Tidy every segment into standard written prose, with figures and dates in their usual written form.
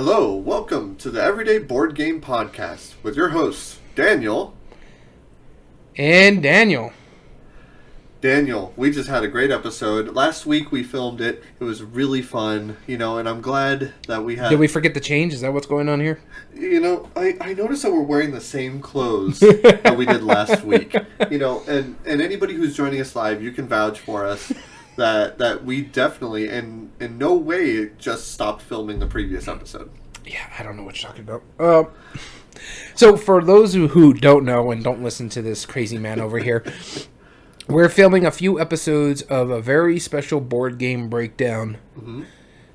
Hello, welcome to the Everyday Board Game Podcast with your hosts, Daniel. And Daniel. Daniel, we just had a great episode. Last week we filmed it. It was really fun, and I'm glad that we had... Did we forget the change? Is that what's going on here? I noticed that we're wearing the same clothes that we did last week. And anybody who's joining us live, you can vouch for us that we definitely, and in no way, just stopped filming the previous episode. Yeah, I don't know what you're talking about. So for those who don't know and don't listen to this crazy man over here, we're filming a few episodes of a very special board game breakdown. Mm-hmm.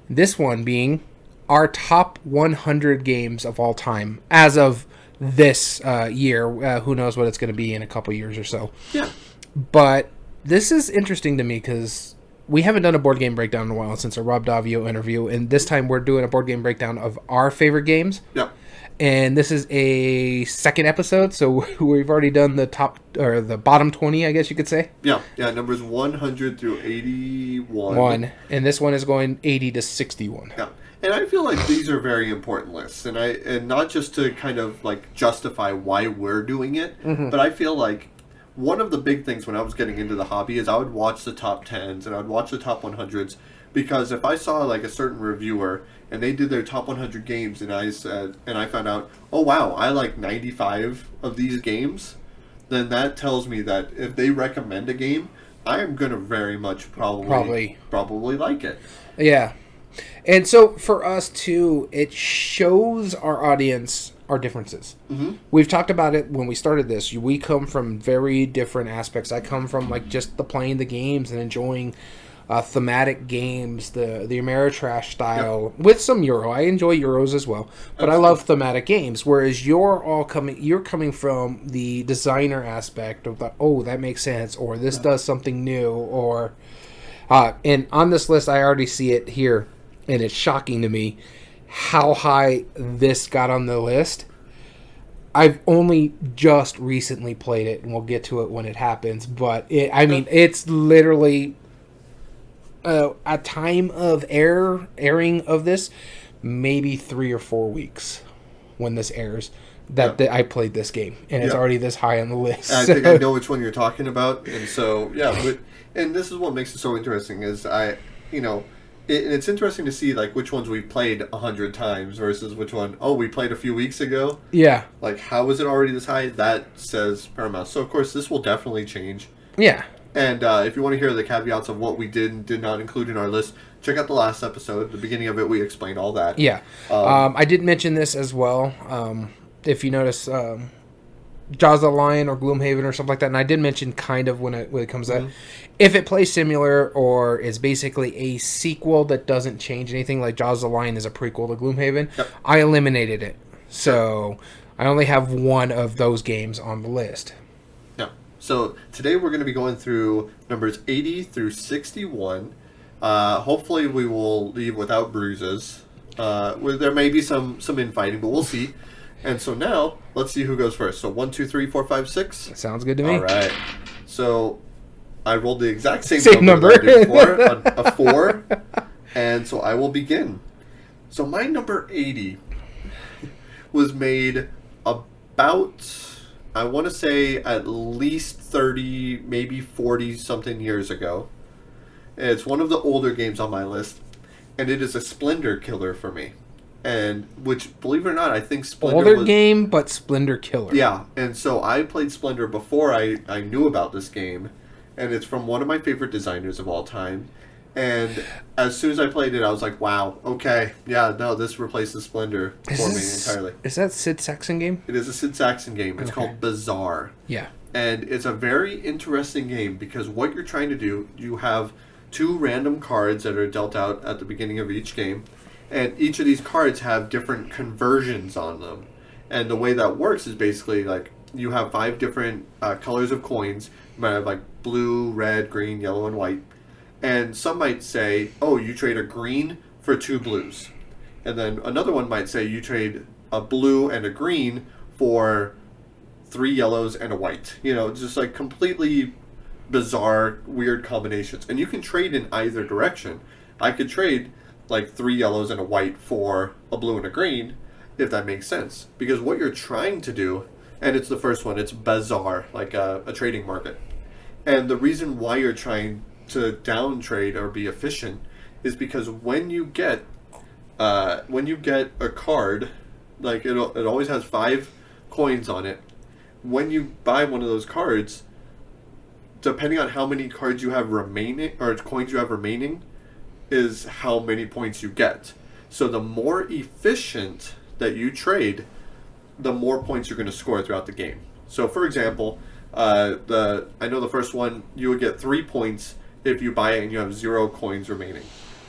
This one being our top 100 games of all time as of this year. Who knows what it's going to be in a couple years or so. Yeah. But this is interesting to me because we haven't done a board game breakdown in a while since our Rob Davio interview, and this time we're doing a board game breakdown of our favorite games. Yep. And this is a second episode, so we've already done the top or the bottom 20, I guess you could say. Yeah, numbers 100 through 81. And this one is going 80 to 61. Yeah. And I feel like these are very important lists, and not just to kind of like justify why we're doing it, but I feel like one of the big things when I was getting into the hobby is I would watch the top 10s and I'd watch the top 100s, because if I saw like a certain reviewer and they did their top 100 games and I found out, oh wow, I like 95 of these games, then that tells me that if they recommend a game, I am going to very much probably like it. Yeah. And so for us too, it shows our audience our differences. Mm-hmm. We've talked about it when we started this. We come from very different aspects. I come from like just the playing the games and enjoying thematic games, the Ameritrash style, with some Euro. I enjoy Euros as well, but I love thematic games. Whereas you're coming from the designer aspect of that makes sense, or this does something new, or and on this list I already see it here, and it's shocking to me how high this got on the list. I've only just recently played it, and we'll get to it when it happens, but it's literally a time of airing of this, maybe 3 or 4 weeks when this airs, that I played this game, and it's already this high on the list. I think I know which one you're talking about, and so, and this is what makes it so interesting, is it's interesting to see like which ones we've played 100 times versus which one, we played a few weeks ago. Yeah. Like, how is it already this high? That says paramount. So, of course, this will definitely change. Yeah. And if you want to hear the caveats of what we did and did not include in our list, check out the last episode. At the beginning of it, we explained all that. Yeah. I did mention this as well. If you notice, Jaws the Lion or Gloomhaven or something like that, and I did mention kind of when it comes out, if it plays similar or is basically a sequel that doesn't change anything, like Jaws the Lion is a prequel to Gloomhaven, I eliminated it. So I only have one of those games on the list. Yeah. So today we're going to be going through numbers 80 through 61. Hopefully we will leave without bruises. There may be some infighting, but we'll see. And so now, let's see who goes first. So 1, 2, 3, 4, 5, 6. That sounds good to me. All right. So I rolled the exact same number. I did before, a 4. And so I will begin. So my number 80 was made about, I want to say, at least 30, maybe 40 something years ago. It's one of the older games on my list, and it is a Splendor killer for me. And which, believe it or not, I think Splendor older game, but Splendor killer. Yeah, and so I played Splendor before I knew about this game, and it's from one of my favorite designers of all time. And as soon as I played it, I was like, wow, okay, yeah, no, this replaces Splendor for me entirely. Is that Sid Sackson game? It is a Sid Sackson game. It's called Bazaar. Yeah. And it's a very interesting game because what you're trying to do, you have 2 random cards that are dealt out at the beginning of each game. And each of these cards have different conversions on them. And the way that works is basically like you have 5 different colors of coins. You might have like blue, red, green, yellow, and white. And some might say, oh, you trade a green for 2 blues. And then another one might say you trade a blue and a green for 3 yellows and a white. Just like completely bizarre, weird combinations. And you can trade in either direction. I could trade like 3 yellows and a white for a blue and a green, if that makes sense. Because what you're trying to do, and it's the first one, it's bazaar, like a trading market. And the reason why you're trying to down trade or be efficient is because when you get a card, like it always has 5 coins on it. When you buy one of those cards, depending on how many cards you have remaining or coins you have remaining, is how many points you get. So the more efficient that you trade, the more points you're going to score throughout the game. So for example, I know the first one, you would get 3 points if you buy it and you have 0 coins remaining.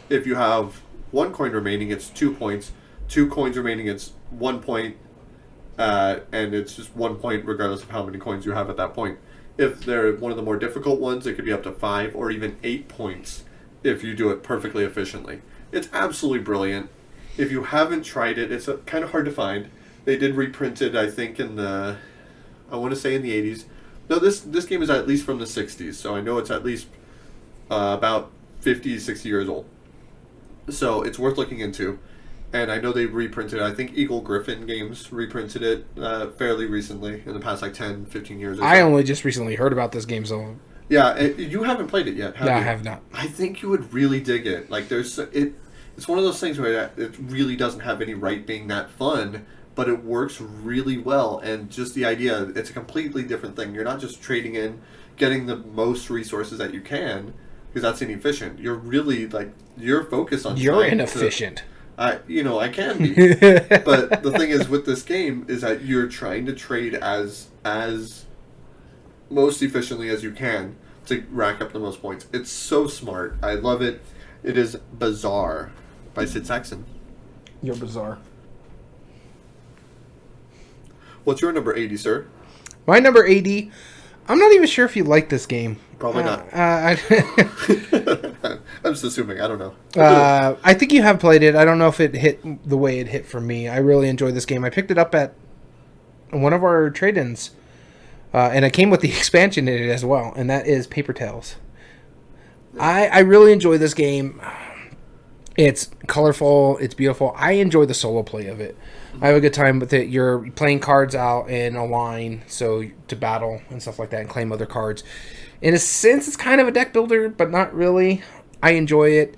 If you have 1 coin remaining, it's 2 points. 2 coins remaining, it's 1 point. And it's just 1 point regardless of how many coins you have at that point. If they're one of the more difficult ones, it could be up to 5 or even 8 points if you do it perfectly efficiently. It's absolutely brilliant. If you haven't tried it, it's kind of hard to find. They did reprint it, I think, in the 80s. No, this game is at least from the 60s, so I know it's at least about 50, 60 years old. So it's worth looking into. And I know they reprinted it. I think Eagle Griffin Games reprinted it fairly recently, in the past like 10, 15 years or so. I only just recently heard about this game, so... Yeah, you haven't played it yet, have you? No, I have not. I think you would really dig it. Like, it's one of those things where it really doesn't have any right being that fun, but it works really well. And just the idea, it's a completely different thing. You're not just trading in, getting the most resources that you can, because that's inefficient. You're really, like, you're focused on... You're inefficient. I can be. But the thing is with this game is that you're trying to trade as most efficiently as you can to rack up the most points. It's so smart. I love it. It is Bazaar by Sid Saxon. You're bizarre. What's your number 80, sir? My number 80, I'm not even sure if you like this game. Probably not. I'm just assuming. I don't know. I think you have played it. I don't know if it hit the way it hit for me. I really enjoyed this game. I picked it up at one of our trade-ins, and it came with the expansion in it as well, and that is Paper Tales. I really enjoy this game. It's colorful. It's beautiful. I enjoy the solo play of it. I have a good time with it. You're playing cards out in a line, so to battle and stuff like that, and claim other cards. In a sense, it's kind of a deck builder, but not really. I enjoy it.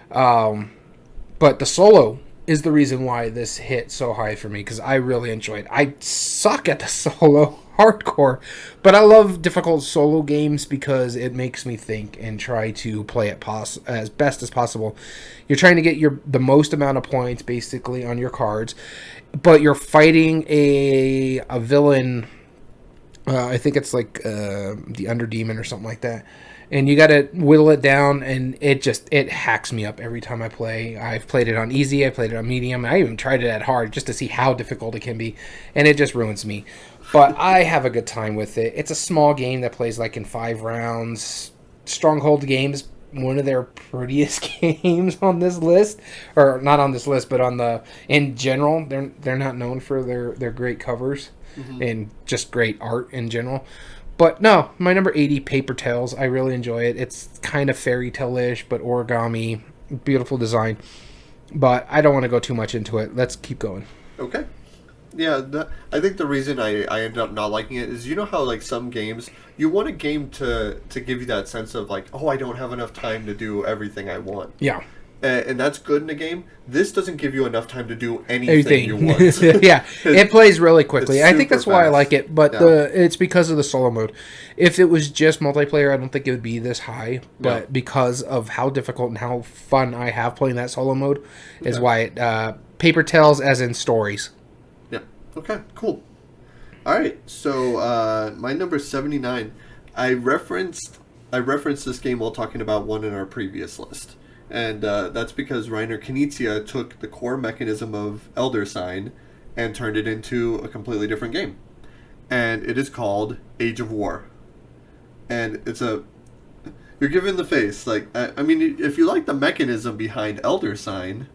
But the solo is the reason why this hit so high for me, because I really enjoy it. I suck at the solo hardcore, but I love difficult solo games because it makes me think and try to play it as best as possible. You're trying to get the most amount of points basically on your cards, but you're fighting a villain. I think it's like the Underdemon or something like that. And you got to whittle it down, and it hacks me up every time I play. I've played it on easy, I played it on medium, I even tried it at hard just to see how difficult it can be, and it just ruins me. But I have a good time with it. It's a small game that plays like in 5 rounds. Stronghold Games, one of their prettiest games on this list, or not on this list, but in general. They're not known for their great covers and just great art in general. But no, my number 80, Paper Tales. I really enjoy it. It's kind of fairy tale-ish, but origami, beautiful design. But I don't want to go too much into it. Let's keep going. Okay. Yeah, I think the reason I ended up not liking it is, you know how like some games, you want a game to give you that sense of like, oh, I don't have enough time to do everything I want. Yeah. And that's good in a game. This doesn't give you enough time to do anything you want. Yeah, it plays really quickly. I think that's why I like it, but it's because of the solo mode. If it was just multiplayer, I don't think it would be this high, but because of how difficult and how fun I have playing that solo mode is why it, Paper Tales as in stories. Yeah, okay, cool. All right, so my number 79, I referenced this game while talking about one in our previous list. And that's because Reiner Knizia took the core mechanism of Elder Sign and turned it into a completely different game. And it is called Age of War. And you're given the face. Like, I mean, if you like the mechanism behind Elder Sign,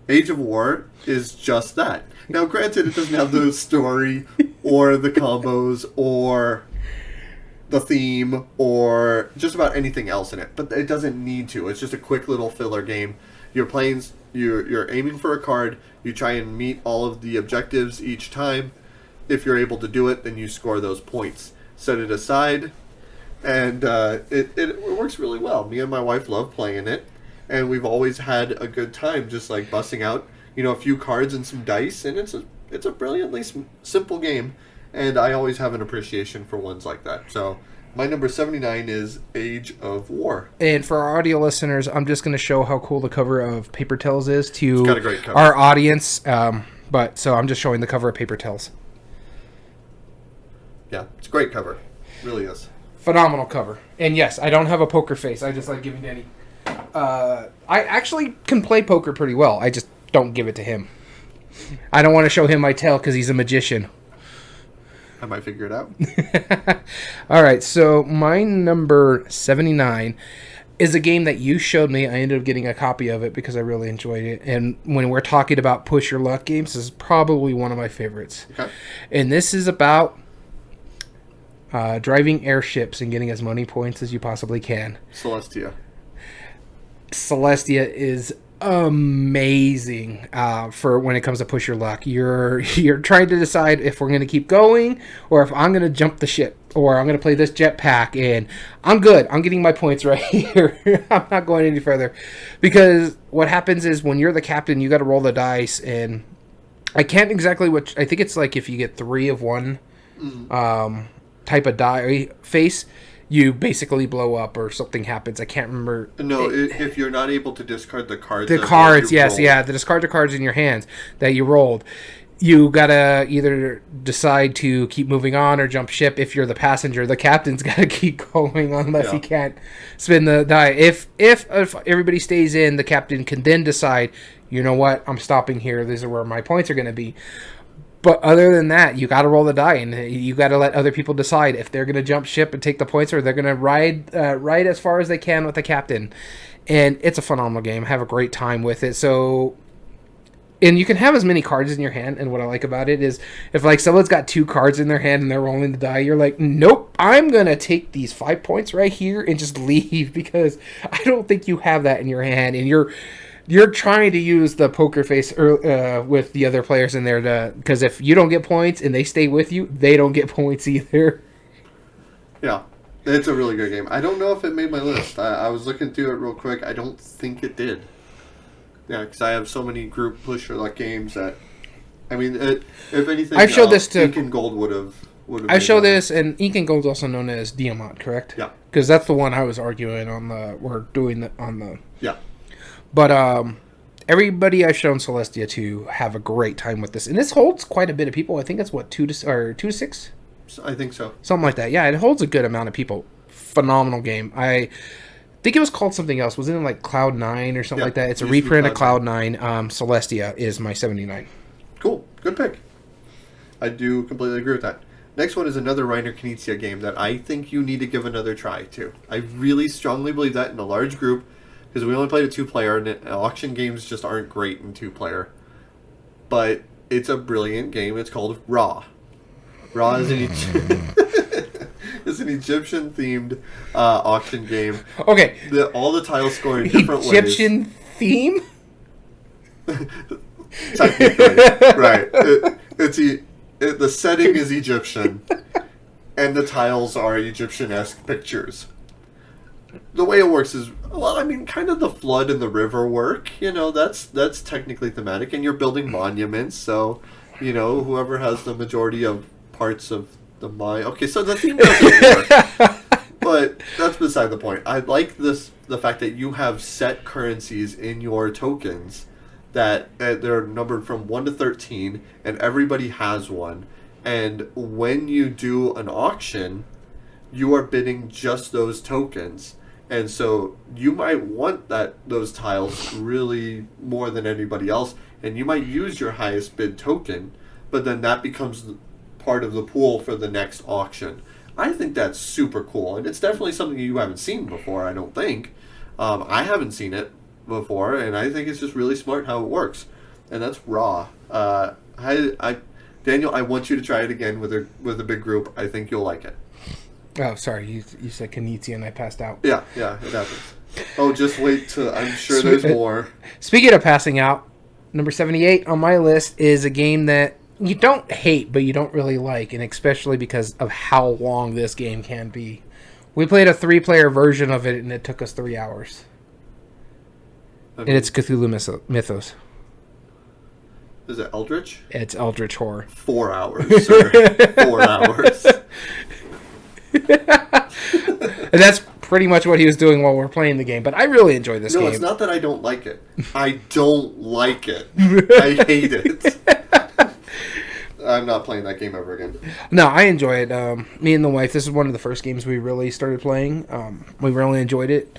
Age of War is just that. Now, granted, it doesn't have the story or the combos or the theme or just about anything else in it. But it doesn't need to. It's just a quick little filler game. You're aiming for a card. You try and meet all of the objectives each time. If you're able to do it, then you score those points. Set it aside, and it works really well. Me and my wife love playing it, and we've always had a good time just like busting out, a few cards and some dice, and it's a brilliantly simple game, and I always have an appreciation for ones like that. So my number 79 is Age of War. And for our audio listeners, I'm just going to show how cool the cover of Paper Tales is to It's got a great cover. Our audience. So I'm just showing the cover of Paper Tales. Yeah, it's a great cover. It really is. Phenomenal cover. And yes, I don't have a poker face. I just like giving Danny. I actually can play poker pretty well. I just don't give it to him. I don't want to show him my tail because he's a magician. I might figure it out. All right, so my number 79 is a game that you showed me. I ended up getting a copy of it because I really enjoyed it. And when we're talking about push your luck games, this is probably one of my favorites. Okay. And this is about driving airships and getting as many points as you possibly can. Celestia. Celestia is amazing for when it comes to push your luck. You're trying to decide if we're going to keep going or if I'm going to jump the ship or I'm going to play this jetpack, and I'm good. I'm getting my points right here. I'm not going any further, because what happens is when you're the captain, you got to roll the dice, and I can't exactly I think it's like if you get 3 of one type of die face, you basically blow up or something happens. I can't remember. No, if you're not able to discard the cards. The cards, yes, yeah. The discard the cards in your hands that you rolled. You gotta either decide to keep moving on or jump ship. If you're the passenger, the captain's gotta keep going unless he can't spin the die. If everybody stays in, the captain can then decide, you know what, I'm stopping here. These are where my points are gonna be. But other than that, you got to roll the die, and you got to let other people decide if they're going to jump ship and take the points, or they're going to ride as far as they can with the captain. And it's a phenomenal game. Have a great time with it. So, and you can have as many cards in your hand. And what I like about it is, if like someone's got 2 cards in their hand and they're rolling the die, you're like, nope, I'm going to take these 5 points right here and just leave, because I don't think you have that in your hand, and you're trying to use the poker face with the other players in there, because if you don't get points and they stay with you, they don't get points either. Yeah, it's a really good game. I don't know if it made my list. I was looking through it real quick. I don't think it did. Yeah, because I have so many group push or luck games that, I mean, if anything, I've showed this to Ink and Gold would have. I show this, and Ink and Gold is also known as Diamant, correct? Yeah. Because that's the one I was arguing on Yeah. But everybody I've shown Celestia to have a great time with this, and this holds quite a bit of people. I think it's 2 to 6. I think so. Something like that. Yeah, it holds a good amount of people. Phenomenal game. I think it was called something else. Was it in like Cloud 9 or something like that? It's a reprint of Cloud 9. Celestia is my 79. Cool. Good pick. I do completely agree with that. Next one is another Reiner Knizia game that I think you need to give another try to. I really strongly believe that in a large group, because we only played a 2-player, and auction games just aren't great in 2-player. But it's a brilliant game. It's called Ra. Ra is an it's an Egyptian-themed auction game. Okay. All the tiles score in different ways. Egyptian theme? Technically, right. The setting is Egyptian, and the tiles are Egyptian-esque pictures. The way it works is, well, I mean, kind of the flood and the river work. That's technically thematic, and you're building monuments. So, whoever has the majority of parts of the mine. Okay, so the theme doesn't work, but that's beside the point. I like the fact that you have set currencies in your tokens that they're numbered from 1 to 13, and everybody has one. And when you do an auction, you are bidding just those tokens. And so you might want those tiles really more than anybody else, and you might use your highest bid token, but then that becomes part of the pool for the next auction. I think that's super cool, and it's definitely something you haven't seen before, I don't think. I haven't seen it before, and I think it's just really smart how it works. And that's Raw. Daniel, I want you to try it again with a big group. I think you'll like it. Oh, sorry. You said Konnichiwa and I passed out. Yeah, it happens. Oh, just wait till I'm sure there's more. Speaking of passing out, number 78 on my list is a game that you don't hate, but you don't really like, and especially because of how long this game can be. We played a 3-player version of it, and it took us 3 hours. And it's Cthulhu Mythos. Is it Eldritch? It's Eldridge Horror. 4 hours, sir. 4 hours. And that's pretty much what he was doing while we're playing the game. But I really enjoy this game. No, it's not that I don't like it. I don't like it. I hate it. I'm not playing that game ever again. No, I enjoy it. Me and the wife, this is one of the first games we really started playing. We really enjoyed it.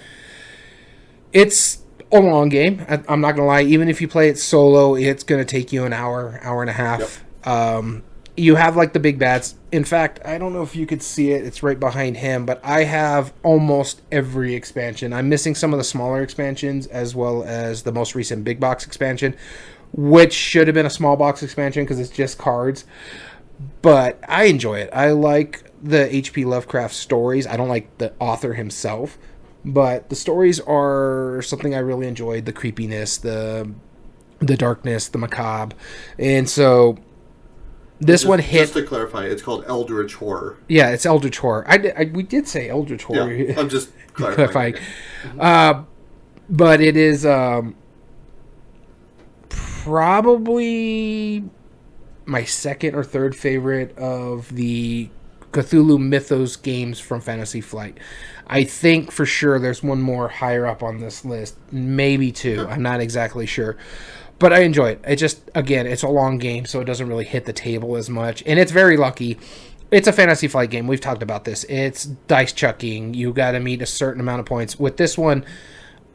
It's a long game. I'm not going to lie. Even if you play it solo, it's going to take you an hour, hour and a half. Yep. You have like the big bads. In fact, I don't know if you could see it. It's right behind him. But I have almost every expansion. I'm missing some of the smaller expansions as well as the most recent big box expansion, which should have been a small box expansion because it's just cards. But I enjoy it. I like the H.P. Lovecraft stories. I don't like the author himself. But the stories are something I really enjoyed. The creepiness, the darkness, the macabre. And so this one hit... Just to clarify, it's called Eldritch Horror. Yeah, it's Eldritch Horror. We did say Eldritch Horror. Yeah, I'm just clarifying. But it is probably my second or third favorite of the Cthulhu Mythos games from Fantasy Flight. I think for sure there's one more higher up on this list. Maybe two. I'm not exactly sure. But I enjoy it. It just, again, it's a long game, so it doesn't really hit the table as much. And it's very lucky. It's a Fantasy Flight game. We've talked about this. It's dice chucking. You got to meet a certain amount of points. With this one,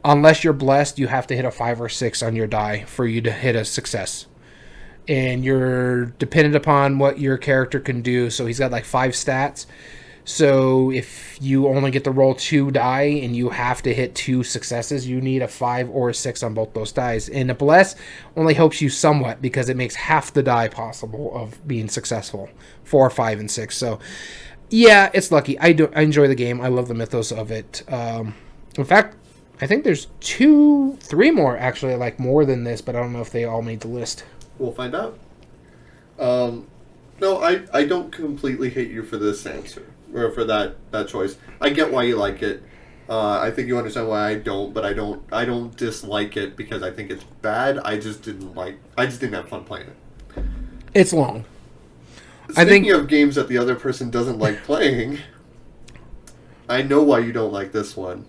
unless you're blessed, you have to hit a 5 or 6 on your die for you to hit a success. And you're dependent upon what your character can do. So he's got like 5 stats. So if you only get to roll 2 die and you have to hit 2 successes, you need a 5 or a 6 on both those dice. And a bless only helps you somewhat because it makes half the die possible of being successful. 4, 5, and 6. So yeah, it's lucky. I enjoy the game. I love the mythos of it. In fact, I think there's 2, 3 more actually, like more than this, but I don't know if they all made the list. We'll find out. No, I don't completely hate you for this answer. Or for that choice. I get why you like it. I think you understand why I don't, but I don't dislike it because I think it's bad. I just didn't have fun playing it. It's long. Speaking of games that the other person doesn't like playing, I know why you don't like this one.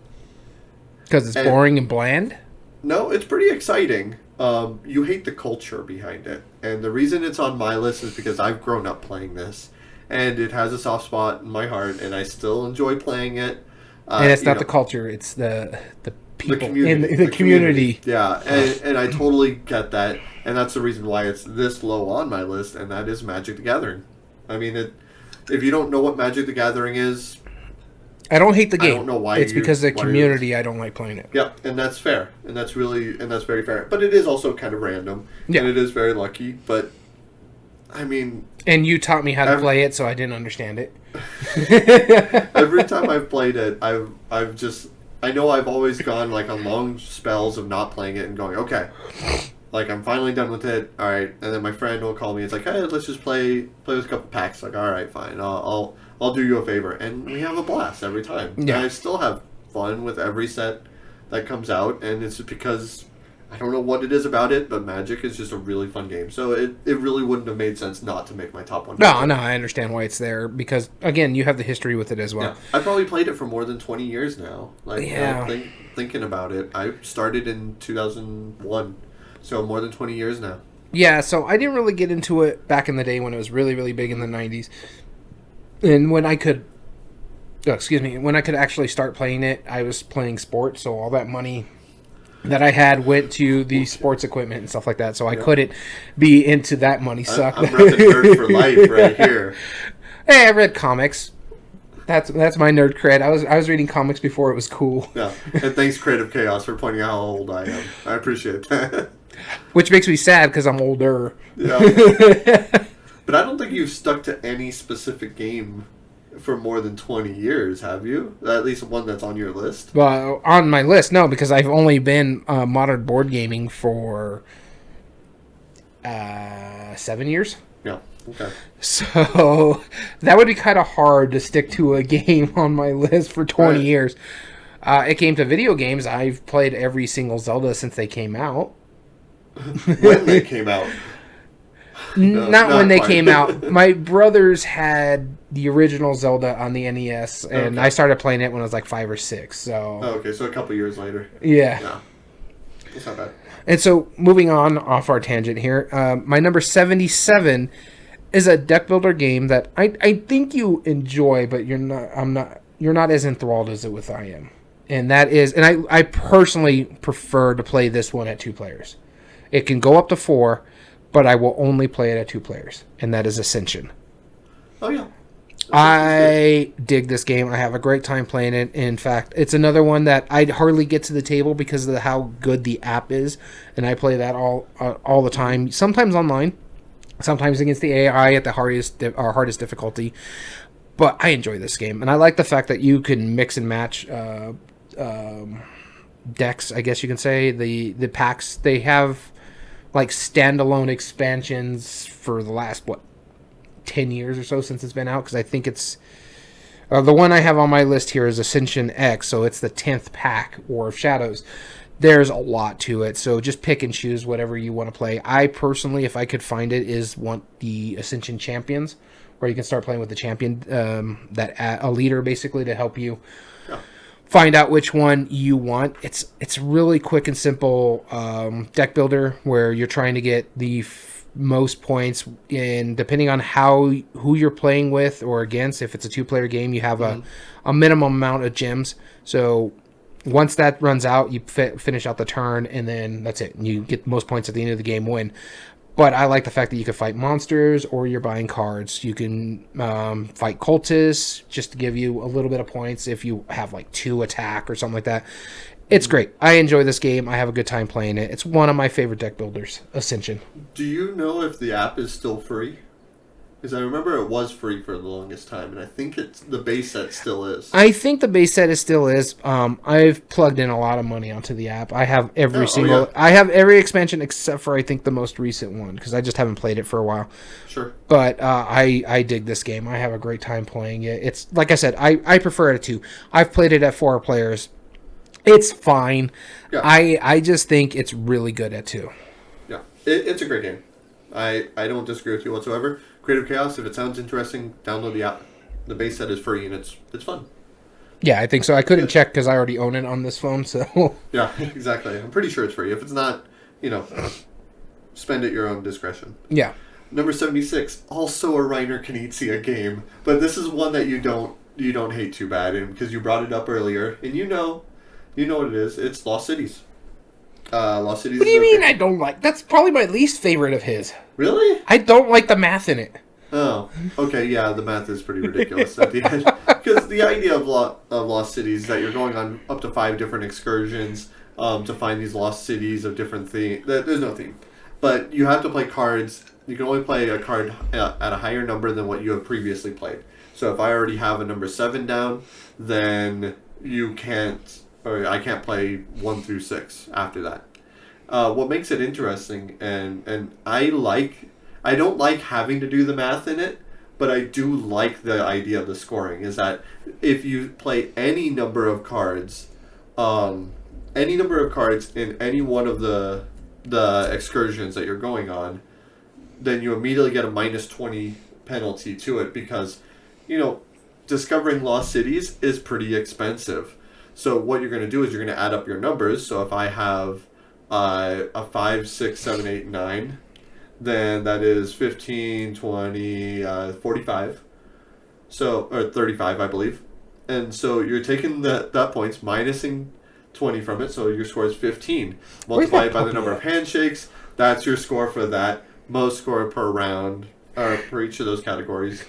Because it's boring and bland? No, it's pretty exciting. You hate the culture behind it. And the reason it's on my list is because I've grown up playing this. And it has a soft spot in my heart, and I still enjoy playing it. And it's not the culture; it's the people in the community. Yeah, and I totally get that, and that's the reason why it's this low on my list, and that is Magic the Gathering. I mean, if you don't know what Magic the Gathering is, I don't hate the game. I don't know why. It's because of the community. I don't like playing it. Yeah, and that's fair, and that's very fair. But it is also kind of random, and it is very lucky. But I mean. And you taught me how to play it, so I didn't understand it. Every time I've played it, I know I've always gone like on long spells of not playing it and going, okay, like I'm finally done with it. All right, and then my friend will call me. It's like, hey, let's just play with a couple packs. Like, all right, fine, I'll do you a favor, and we have a blast every time. Yeah. And I still have fun with every set that comes out, and it's just because. I don't know what it is about it, but Magic is just a really fun game. So it really wouldn't have made sense not to make my top 100. No, I understand why it's there. Because, again, you have the history with it as well. Yeah. I've probably played it for more than 20 years now. Thinking about it. I started in 2001. So more than 20 years now. Yeah, so I didn't really get into it back in the day when it was really, really big in the 90s. And when I could actually start playing it, I was playing sports. So all that money that I had went to the sports equipment and stuff like that, so I couldn't be into that money suck. I'm repping nerd for life right here. Hey, I read comics. That's my nerd cred. I was reading comics before it was cool. Yeah, and thanks Creative Chaos for pointing out how old I am. I appreciate that. Which makes me sad because I'm older. Yeah. But I don't think you've stuck to any specific game for more than 20 years, have you? At least one that's on your list? Well, on my list, no, because I've only been modern board gaming for 7 years. Yeah, okay. So that would be kind of hard to stick to a game on my list for 20 years. It came to video games. I've played every single Zelda since they came out. When they came out. Not when they came out. My brothers had the original Zelda on the NES, and I started playing it when I was like 5 or 6. So okay, so a couple years later. Yeah. No, that's not bad. And so, moving on off our tangent here, my number 77 is a deck builder game that I think you enjoy, but you're not as enthralled as I am. And that is, and I personally prefer to play this one at 2 players. It can go up to 4, but I will only play it at 2 players, and that is Ascension. Oh, yeah. I dig this game. I have a great time playing it. In fact, it's another one that I'd hardly get to the table because of how good the app is, and I play that all the time. Sometimes online, sometimes against the AI at the hardest difficulty. But I enjoy this game, and I like the fact that you can mix and match decks. I guess you can say the packs. They have like standalone expansions for the last 10 years or so since it's been out, because I think it's the one I have on my list here is Ascension X, so it's the 10th pack, War of Shadows. There's a lot to it, so just pick and choose whatever you want to play. I personally, if I could find it, want the Ascension Champions, where you can start playing with the champion, a leader basically to help you find out which one you want. It's really quick and simple deck builder where you're trying to get the most points, and depending on who you're playing with or against, if it's a 2-player game, you have a minimum amount of gems. So once that runs out, you finish out the turn, and then that's it. You get the most points at the end of the game, win. But I like the fact that you can fight monsters, or you're buying cards. You can fight cultists just to give you a little bit of points if you have like 2 attack or something like that. It's great. I enjoy this game. I have a good time playing it. It's one of my favorite deck builders, Ascension. Do you know if the app is still free? Because I remember it was free for the longest time, and I think the base set still is. I think the base set still is. I've plugged in a lot of money onto the app. I have I have every expansion except for I think the most recent one, because I just haven't played it for a while. Sure. But I dig this game. I have a great time playing it. It's like I said, I prefer it at 2. I've played it at 4 players. It's fine. Yeah. I just think it's really good at 2. Yeah, it's a great game. I don't disagree with you whatsoever. Creative Chaos, if it sounds interesting, download the app. The base set is free, and it's fun. Yeah, I think so. I couldn't check because I already own it on this phone, so... Yeah, exactly. I'm pretty sure it's free. If it's not, spend at your own discretion. Yeah. Number 76, also a Reiner Knizia game, but this is one that you don't hate too bad, and because you brought it up earlier, and you know what it is. It's Lost Cities. Lost Cities. What do you mean I don't like? That's probably my least favorite of his. Really? I don't like the math in it. Oh, okay, yeah, the math is pretty ridiculous at the end. Because the idea of Lost Cities is that you're going on up to 5 different excursions to find these lost cities of different themes. There's no theme. But you have to play cards. You can only play a card at a higher number than what you have previously played. So if I already have a number 7 down, then you can't, or I can't play 1 through 6 after that. What makes it interesting, and I don't like having to do the math in it, but I do like the idea of the scoring, is that if you play any number of cards in any one of the excursions that you're going on, then you immediately get a minus 20 penalty to it, because, discovering lost cities is pretty expensive. So what you're going to do is you're going to add up your numbers. So if I have a 5, 6, 7, 8, 9, then that is 15, 20, 45. So, or 35, I believe. And so you're taking that points, minusing 20 from it, so your score is 15. Multiply it by the number of handshakes. That's your score for that. Most score per round, or per each of those categories,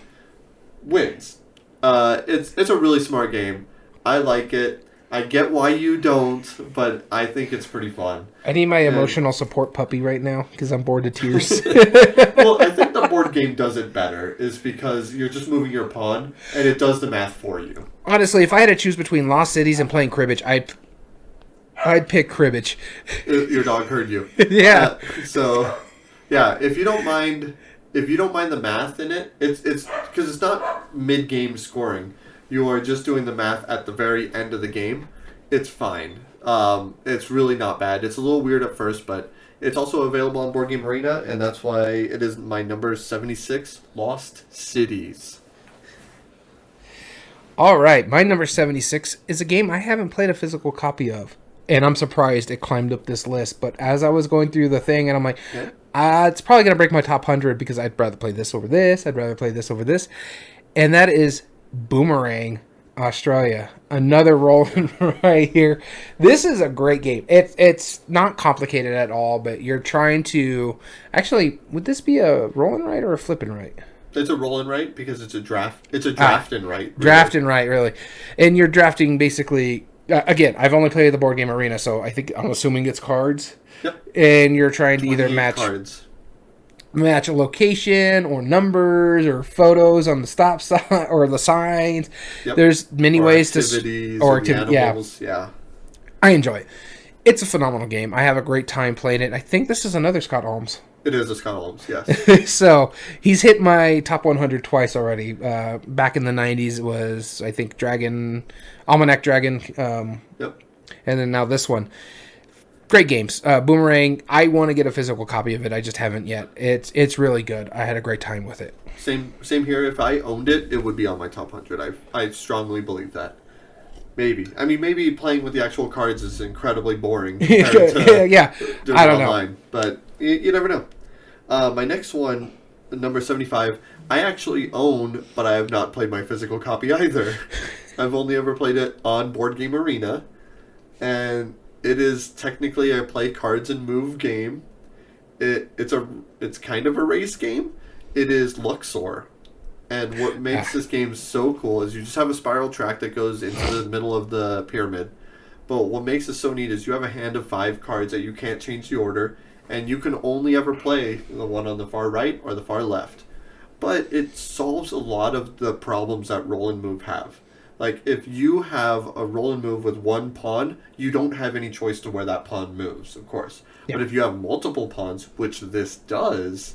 wins. It's a really smart game. I like it. I get why you don't, but I think it's pretty fun. I need my emotional support puppy right now because I'm bored to tears. Well, I think the board game does it better is because you're just moving your pawn, and it does the math for you. Honestly, if I had to choose between Lost Cities and playing cribbage, I'd pick cribbage. Your dog heard you. Yeah. If you don't mind the math in it, it's because it's not mid-game scoring. You are just doing the math at the very end of the game. It's fine. It's really not bad. It's a little weird at first, but it's also available on Board Game Arena, and that's why it is my number 76, Lost Cities. All right, my number 76 is a game I haven't played a physical copy of, and I'm surprised it climbed up this list. But as I was going through the thing, and I'm like, it's probably going to break my top 100 because I'd rather play this over this. I'd rather play this over this. And that is Boomerang Australia. Another roll right here. This is a great game. It's not complicated at all, but you're trying to... Actually, would this be a roll and write or a flip and write? It's a roll and write because it's a draft. It's a draft and write. Really. Draft and write, really. And you're drafting basically... again, I've only played the Board Game Arena, so I'm assuming it's cards. Yep. And you're trying to either match a location or numbers or photos on the stop sign or the signs. Yep. There's many ways to animals. Yeah. I enjoy it. It's a phenomenal game. I have a great time playing it. I think this is another Scott Holmes. It is a Scott Holmes, yes. So he's hit my top 100 twice already. Back in the 90s, it was, I think, Almanac Dragon. Yep. And then now this one. Great games. Boomerang, I want to get a physical copy of it. I just haven't yet. It's really good. I had a great time with it. Same here. If I owned it, it would be on my top 100. I strongly believe that. Maybe playing with the actual cards is incredibly boring. Yeah. I don't know. But you never know. My next one, number 75, I actually own, but I have not played my physical copy either. I've only ever played it on Board Game Arena. And it is technically a play cards and move game. It's kind of a race game. It is Luxor. And what makes this game so cool is you just have a spiral track that goes into the middle of the pyramid. But what makes it so neat is you have a hand of 5 cards that you can't change the order, and you can only ever play the one on the far right or the far left. But it solves a lot of the problems that roll and move have. Like, if you have a roll and move with one pawn, you don't have any choice to where that pawn moves, of course. Yep. But if you have multiple pawns, which this does,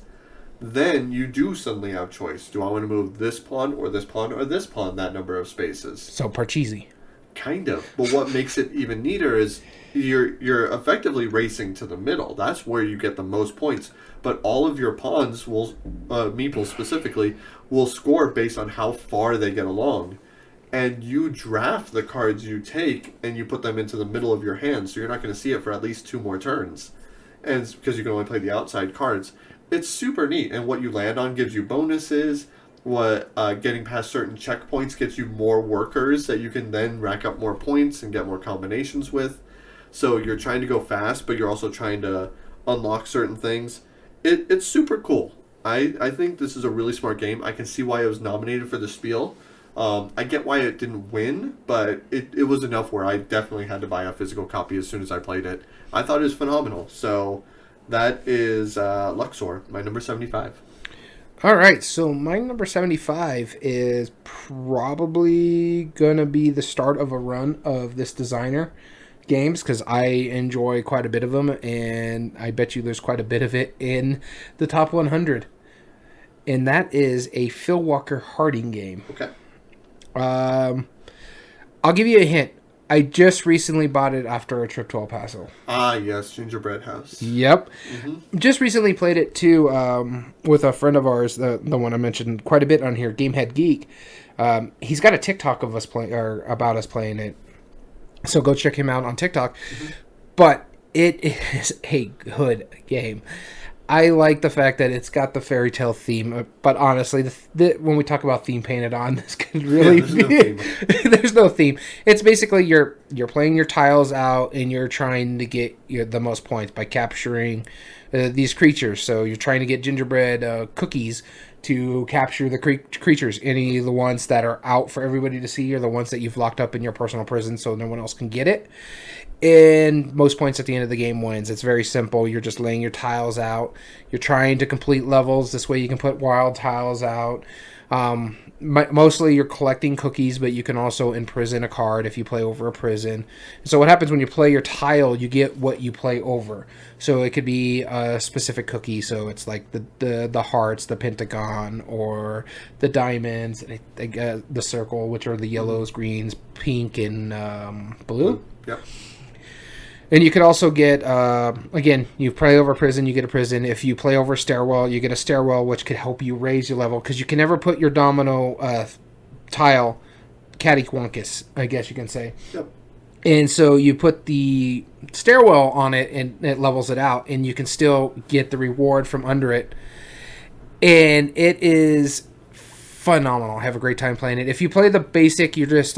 then you do suddenly have choice. Do I want to move this pawn or this pawn or this pawn that number of spaces? So Parcheesi. Kind of. But what makes it even neater is you're effectively racing to the middle. That's where you get the most points. But all of your pawns, meeples specifically, will score based on how far they get along. And you draft the cards you take and you put them into the middle of your hand, so you're not going to see it for at least 2 more turns. And it's because you can only play the outside cards. It's super neat, and what you land on gives you bonuses. Getting past certain checkpoints gets you more workers that you can then rack up more points and get more combinations with. So you're trying to go fast, but you're also trying to unlock certain things. It's super cool. I think this is a really smart game. I can see why it was nominated for the Spiel. I get why it didn't win, but it was enough where I definitely had to buy a physical copy as soon as I played it. I thought it was phenomenal. So that is Luxor, my number 75. All right, so my number 75 is probably going to be the start of a run of this designer games because I enjoy quite a bit of them, and I bet you there's quite a bit of it in the top 100. And that is a Phil Walker Harding game. Okay. I'll give you a hint. I just recently bought it after a trip to El Paso. Ah, yes, Gingerbread House. Yep. Mm-hmm. Just recently played it too with a friend of ours, the one I mentioned quite a bit on here, Gamehead Geek. He's got a TikTok of us playing or about us playing it, so go check him out on TikTok. Mm-hmm. But it is a good game. I like the fact that it's got the fairy tale theme, but honestly, when we talk about theme painted on, this could really be... There's no theme. It's basically you're playing your tiles out, and you're trying to get the most points by capturing these creatures. So you're trying to get gingerbread cookies to capture the creatures. Any of the ones that are out for everybody to see are the ones that you've locked up in your personal prison so no one else can get it. And most points at the end of the game wins. It's very simple. You're just laying your tiles out. You're trying to complete levels. This way you can put wild tiles out. Mostly you're collecting cookies, but you can also imprison a card if you play over a prison. So what happens when you play your tile, you get what you play over. So it could be a specific cookie. So it's like the hearts, the pentagon, or the diamonds, the circle, which are the yellows, greens, pink, and blue. Yep. And you could also get, again, you play over prison, you get a prison. If you play over stairwell, you get a stairwell, which could help you raise your level. Because you can never put your domino tile cattywampus, I guess you can say. Yep. And so you put the stairwell on it, and it levels it out. And you can still get the reward from under it. And it is phenomenal. I have a great time playing it. If you play the basic, you're just...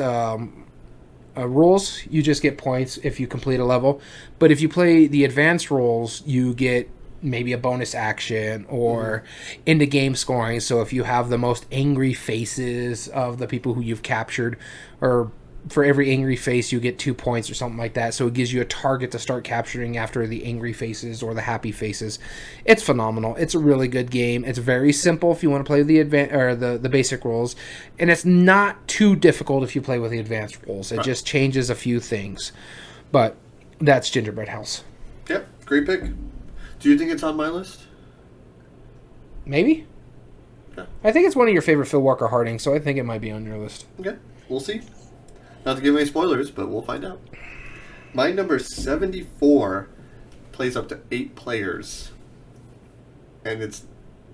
rules, you just get points if you complete a level. But if you play the advanced rules, you get maybe a bonus action or into game scoring. So if you have the most angry faces of the people who you've captured, or for every angry face you get 2 points or something like that. So it gives you a target to start capturing after the angry faces or the happy faces. It's phenomenal. It's a really good game. It's very simple if you want to play the basic rules, and it's not too difficult if you play with the advanced rules. It just changes a few things. But that's Gingerbread House. Yep, great pick. Do you think it's on my list? Maybe. Okay. I think it's one of your favorite Phil Walker Harding, so I think it might be on your list. Okay, we'll see. Not to give any spoilers, but we'll find out. My number 74 plays up to 8 players. And it's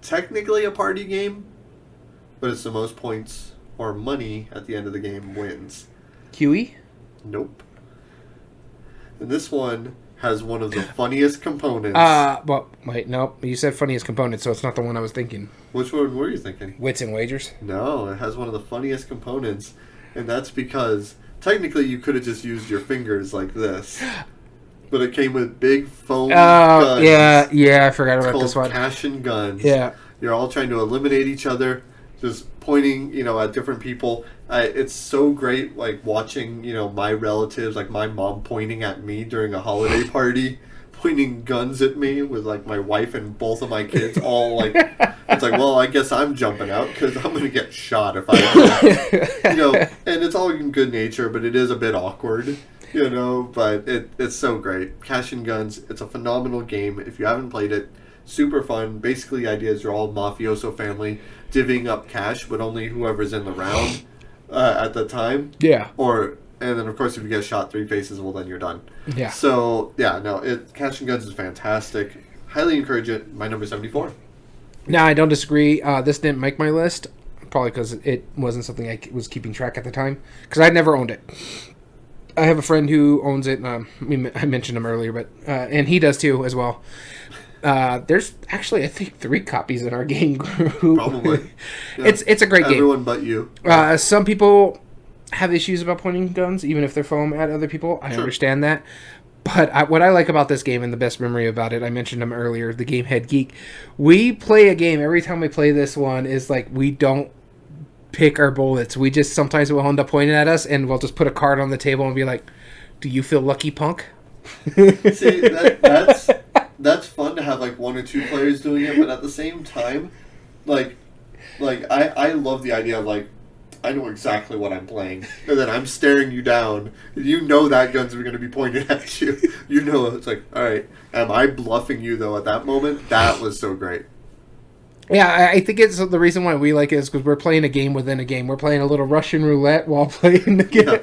technically a party game, but it's the most points or money at the end of the game wins. QE? Nope. And this one has one of the funniest components. Well, wait, nope. You said funniest component, so it's not the one I was thinking. Which one were you thinking? Wits and Wagers? No, it has one of the funniest components, and that's because technically you could have just used your fingers like this. But it came with big foam guns. Yeah, I forgot about called this one. Cash and Guns. Yeah. You're all trying to eliminate each other, just pointing, at different people. It's so great, like, watching, my relatives, like my mom pointing at me during a holiday party, pointing guns at me with, like, my wife and both of my kids all, like, it's like, well, I guess I'm jumping out because I'm going to get shot if I do. And it's all in good nature, but it is a bit awkward. But it's so great. Cash and Guns, it's a phenomenal game. If you haven't played it, super fun. Basically, the idea is you're all mafioso family divvying up cash, but only whoever's in the round at the time. Yeah. And then, of course, if you get shot 3 faces, well, then you're done. Yeah. So, Cash and Guns is fantastic. Highly encourage it. My number 74. No, I don't disagree. This didn't make my list, probably because it wasn't something I was keeping track at the time, because I never owned it. I have a friend who owns it. I mentioned him earlier, but and he does too as well. There's actually, I think, 3 copies in our game group. Probably. Yeah. It's a great game. Everyone but you. Some people have issues about pointing guns, even if they're foam at other people. I understand that. But what I like about this game, and the best memory about it, I mentioned him earlier, the Game Head Geek. We play a game, every time we play this one, is like we don't pick our bullets. We just, sometimes we'll end up pointing at us, and we'll just put a card on the table and be like, do you feel lucky, punk? See, that's fun to have like 1 or 2 players doing it, but at the same time, like I love the idea of like, I know exactly what I'm playing, and then I'm staring you down. You know that guns are going to be pointed at you. It's like, all right, am I bluffing you though at that moment? That was so great. Yeah, I think it's the reason why we like it is because we're playing a game within a game. We're playing a little Russian roulette while playing the game.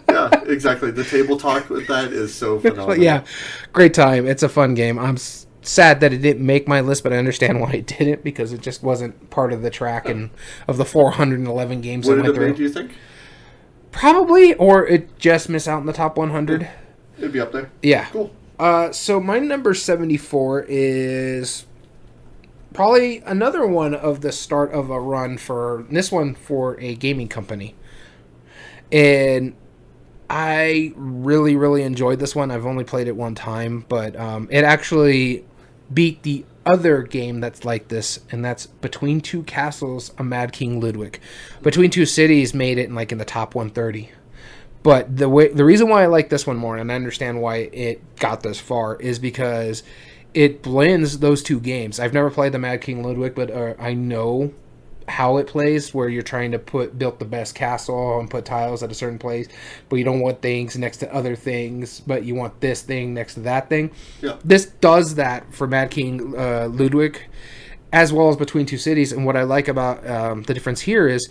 Yeah, exactly. The table talk with that is so phenomenal. Yeah, great time. It's a fun game. I'm sad that it didn't make my list, but I understand why it didn't, because it just wasn't part of the track and of the 411 games Would I it went have made, through. do you think? Probably, or it just miss out in the top 100. It'd be up there. Yeah. Cool. So my number 74 is probably another one of the start of a run for this one for a gaming company. And I really, really enjoyed this one. I've only played it one time, but it actually beat the other game that's like this, and that's Between Two Castles, A Mad King Ludwig. Between Two Cities made it in the top 130. But the reason why I like this one more, and I understand why it got this far, is because it blends those two games. I've never played the Mad King Ludwig, but I know how it plays, where you're trying to build the best castle and put tiles at a certain place, but you don't want things next to other things, but you want this thing next to that thing. Yeah. This does that for Mad King Ludwig, as well as Between Two Cities. And what I like about the difference here is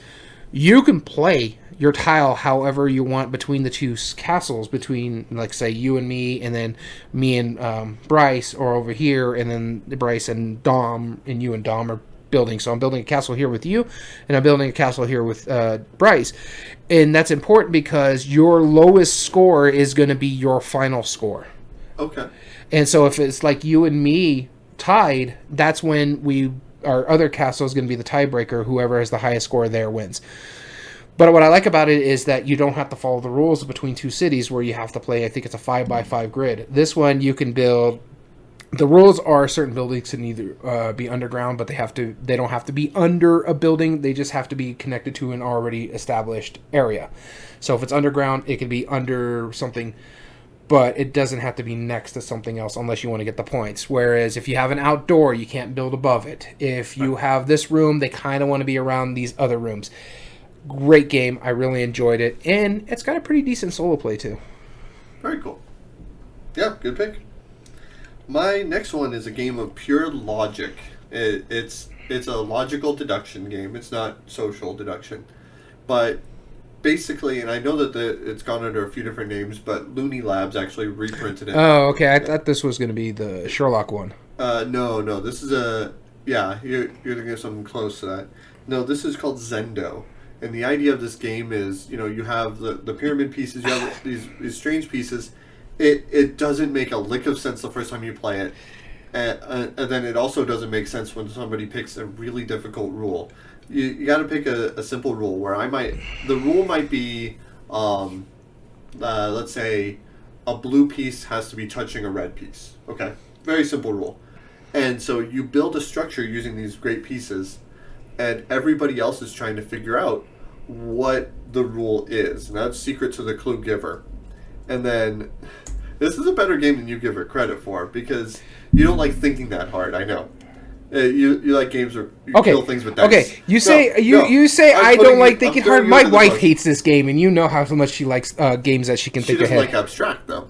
you can play your tile however you want between the two castles, between, like, say, you and me, and then me and Bryce, or over here, and then Bryce and Dom, and you and Dom are building. So I'm building a castle here with you, and I'm building a castle here with Bryce. And that's important because your lowest score is going to be your final score. Okay. And so if it's like you and me tied, that's when our other castle is going to be the tiebreaker. Whoever has the highest score there wins. But what I like about it is that you don't have to follow the rules of Between Two Cities, where you have to play, I think it's a 5x5 grid. This one you can build. The rules are certain buildings can either be underground, but they don't have to be under a building. They just have to be connected to an already established area. So if it's underground, it can be under something, but it doesn't have to be next to something else unless you want to get the points. Whereas if you have an outdoor, you can't build above it. If you have this room, they kind of want to be around these other rooms. Great game. I really enjoyed it. And it's got a pretty decent solo play, too. Very cool. Yeah, good pick. My next one is a game of pure logic. It's a logical deduction game. It's not social deduction. But basically, and I know that it's gone under a few different names, but Looney Labs actually reprinted it. Oh, okay. I thought this was going to be the Sherlock one. No. This is you're thinking of something close to that. No, this is called Zendo. And the idea of this game is, you have the pyramid pieces, you have these strange pieces. It doesn't make a lick of sense the first time you play it. And then it also doesn't make sense when somebody picks a really difficult rule. You got to pick a simple rule where the rule might be, let's say, a blue piece has to be touching a red piece. Okay, very simple rule. And so you build a structure using these great pieces, and everybody else is trying to figure out what the rule is. And that's secret to the clue giver. And then, this is a better game than you give it credit for, because you don't like thinking that hard, I know. You like games where you kill things with dice. Okay, you say I don't like thinking hard. My wife hates this game, and you know how much she likes games that she can think ahead. She doesn't like abstract, though.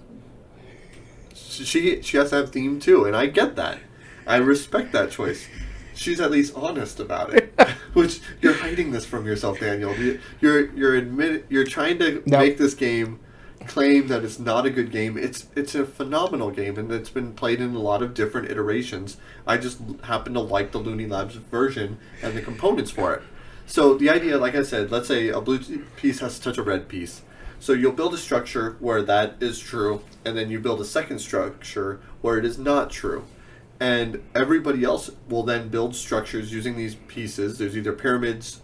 She has to have theme, too, and I get that. I respect that choice. She's at least honest about it. Which, you're hiding this from yourself, Daniel. You're trying to make this game claim that it's not a good game. It's a phenomenal game, and it's been played in a lot of different iterations. I just happen to like the Looney Labs version and the components for it. So the idea, like I said, let's say a blue piece has to touch a red piece. So you'll build a structure where that is true, and then you build a second structure where it is not true. And everybody else will then build structures using these pieces. There's either pyramids,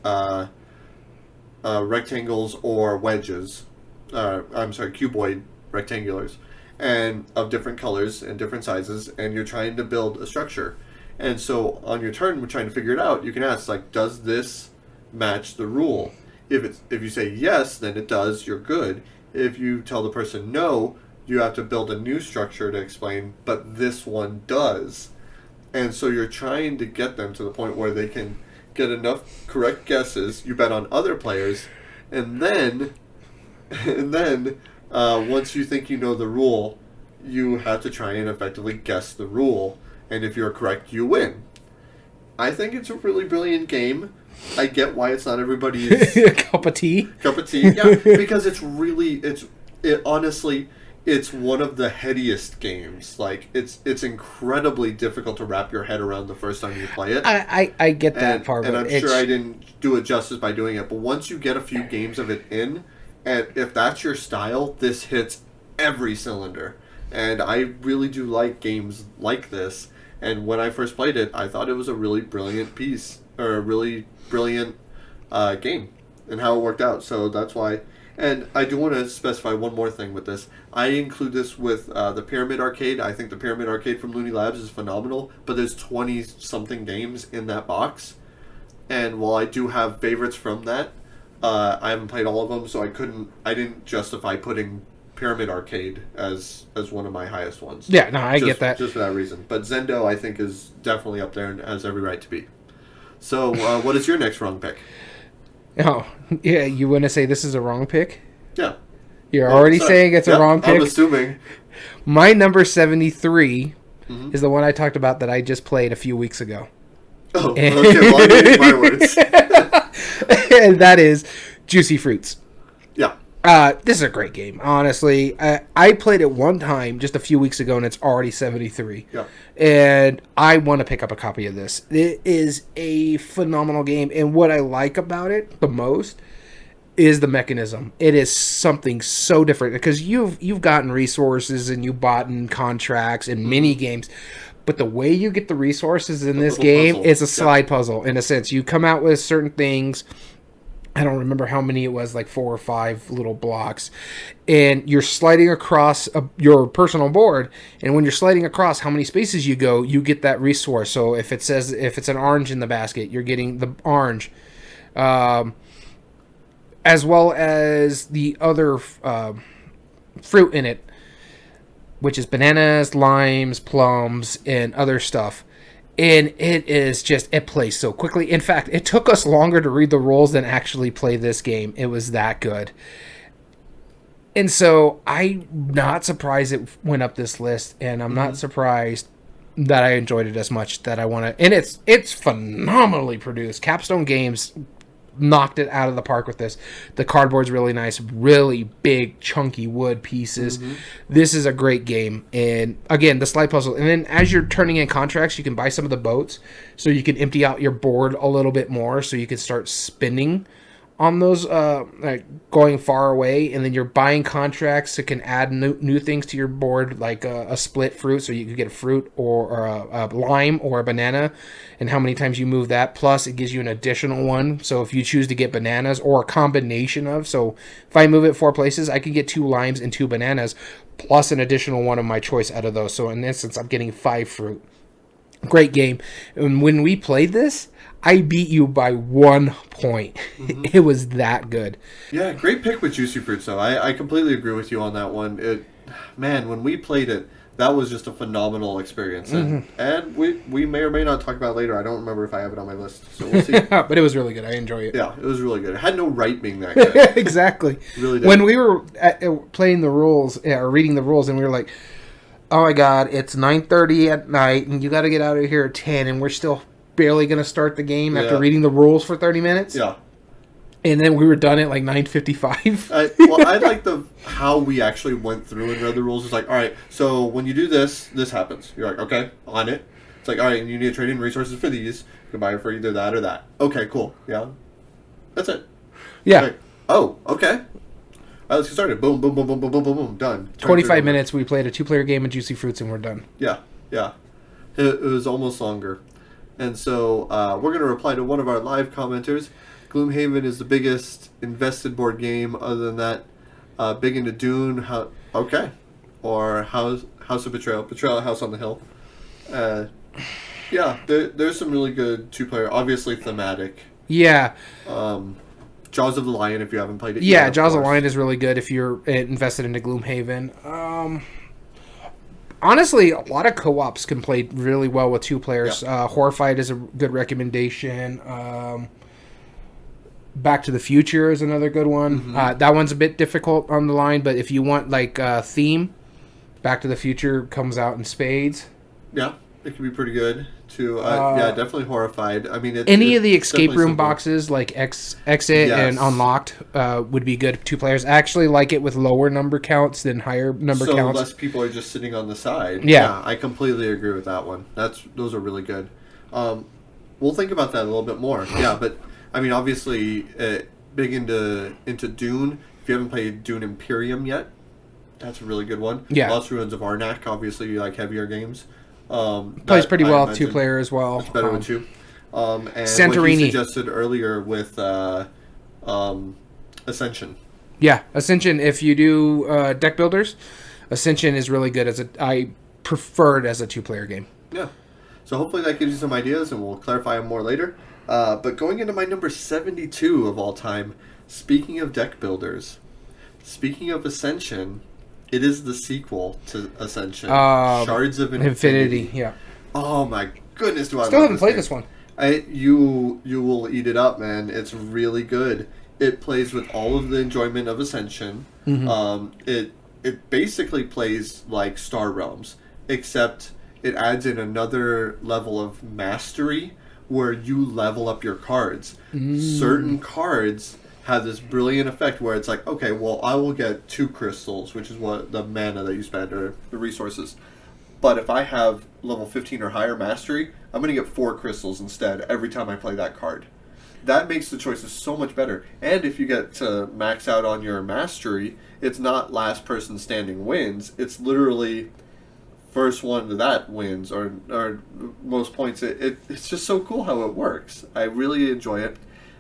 rectangles, or wedges. Cuboid rectangulars, and of different colors and different sizes, and you're trying to build a structure. And so on your turn, we're trying to figure it out. You can ask, like, does this match the rule? If you say yes, then it does, you're good. If you tell the person no, you have to build a new structure to explain, but this one does. And so you're trying to get them to the point where they can get enough correct guesses. You bet on other players, and then once you think you know the rule, you have to try and effectively guess the rule. And if you're correct, you win. I think it's a really brilliant game. I get why it's not everybody's cup of tea. Yeah, because honestly, it's one of the headiest games. Like, it's incredibly difficult to wrap your head around the first time you play it. I get that part. And I'm sure I didn't do it justice by doing it. But once you get a few games of it in, and if that's your style, this hits every cylinder. And I really do like games like this. And when I first played it, I thought it was a really brilliant piece, or a really brilliant game, and how it worked out. So that's why. And I do want to specify one more thing with this. I include this with the Pyramid Arcade. I think the Pyramid Arcade from Looney Labs is phenomenal, but there's 20-something games in that box. And while I do have favorites from that, I haven't played all of them, so I didn't justify putting Pyramid Arcade as one of my highest ones. Yeah, no, I get that. Just for that reason. But Zendo, I think, is definitely up there and has every right to be. So, what is your next wrong pick? Oh, yeah, you want to say this is a wrong pick? Yeah. You're already saying it's a wrong pick? I'm assuming. My number 73 is the one I talked about that I just played a few weeks ago. Oh, okay, well, I gave my words. And that is Juicy Fruits. Yeah. This is a great game, honestly. I played it one time just a few weeks ago, and it's already 73. Yeah. And I want to pick up a copy of this. It is a phenomenal game, and what I like about it the most is the mechanism. It is something so different because you've gotten resources and you've bought in contracts and mini games, but the way you get the resources in this game is a slide puzzle in a sense. You come out with certain things. I don't remember how many it was, like 4 or 5 little blocks. And you're sliding across your personal board. And when you're sliding across how many spaces you go, you get that resource. So if it's an orange in the basket, you're getting the orange. As well as the other fruit in it, which is bananas, limes, plums, and other stuff. And it plays so quickly. In fact, it took us longer to read the rules than actually play this game. It was that good. And so I'm not surprised it went up this list, and I'm not surprised that I enjoyed it as much that I want to. And it's phenomenally produced. Capstone Games knocked it out of the park with this. The cardboard's really nice, really big, chunky wood pieces. This is a great game. And again, the slide puzzle. And then as you're turning in contracts, you can buy some of the boats so you can empty out your board a little bit more so you can start spinning on those going far away. And then you're buying contracts that can add new things to your board, like a split fruit, so you can get a fruit or a lime or a banana, and how many times you move that. Plus it gives you an additional one, so if you choose to get bananas or a combination of, so if I move it 4 places, I can get 2 limes and 2 bananas plus an additional one of my choice out of those. So in instance, I'm getting 5 fruit. Great game. And when we played this, I beat you by 1 point. It was that good. Yeah, great pick with Juicy Fruits, though. I completely agree with you on that one. Man, when we played it, that was just a phenomenal experience. And we may or may not talk about it later. I don't remember if I have it on my list, so we'll see. But it was really good. I enjoy it. Yeah, it was really good. It had no right being that good. Exactly. Really did. When we were playing the rules, or reading the rules, and we were like, oh my god, it's 9:30 at night, and you got to get out of here at 10, and we're still barely going to start the game after reading the rules for 30 minutes. Yeah. And then we were done at like 9:55. I like how we actually went through and read the rules. It's like, all right, so when you do this happens. You're like, okay, on it. It's like, all right, and you need to trade in resources for these. You can buy it for either that or that. Okay, cool. Yeah. That's it. Yeah. Like, oh, okay. All right, let's get started. Boom, boom, boom, boom, boom, boom, boom, boom. Done. 25 minutes, we played a 2-player game of Juicy Fruits, and we're done. Yeah, yeah. It was almost longer. And so we're going to reply to one of our live commenters. Gloomhaven is the biggest invested board game. Other than that, big into Dune. Okay. Or House of Betrayal. Betrayal House on the Hill. Yeah, there's some really good 2-player. Obviously thematic. Yeah. Jaws of the Lion, if you haven't played it. Yeah, Jaws of the Lion is really good if you're invested into Gloomhaven. Honestly, a lot of co-ops can play really well with 2 players. Yeah. Horrified is a good recommendation. Back to the Future is another good one. That one's a bit difficult on the line, but if you want like a theme, Back to the Future comes out in spades. Yeah, it can be pretty good too. Yeah, definitely Horrified. I mean, any of the escape room boxes like Exit and Unlocked would be good 2 players. I actually like it with lower number counts than higher number counts. So less people are just sitting on the side. Yeah, I completely agree with that one. Those are really good. We'll think about that a little bit more. Yeah, but I mean, obviously, big into Dune. If you haven't played Dune Imperium yet, that's a really good one. Yeah, Lost Ruins of Arnak. Obviously, you like heavier games. Plays pretty well with 2-player as well. It's better with 2. And Santorini. what you suggested earlier with Ascension. Yeah, Ascension. If you do deck builders, Ascension is really good I prefer it as a 2-player game. Yeah. So hopefully that gives you some ideas, and we'll clarify them more later. But going into my number 72 of all time, speaking of deck builders, speaking of Ascension, it is the sequel to Ascension, Shards of Infinity. Yeah. Oh my goodness, do I Still love haven't this played game. this one. You will eat it up, man. It's really good. It plays with all of the enjoyment of Ascension. It basically plays like Star Realms, except it adds in another level of mastery where you level up your cards. Certain cards have this brilliant effect where it's like, okay, well, I will get 2 crystals, which is what the mana that you spend or the resources. But if I have level 15 or higher mastery, I'm going to get 4 crystals instead every time I play that card. That makes the choices so much better. And if you get to max out on your mastery, it's not last person standing wins. It's literally first one to that wins, or most points. It's just so cool how it works. I really enjoy it.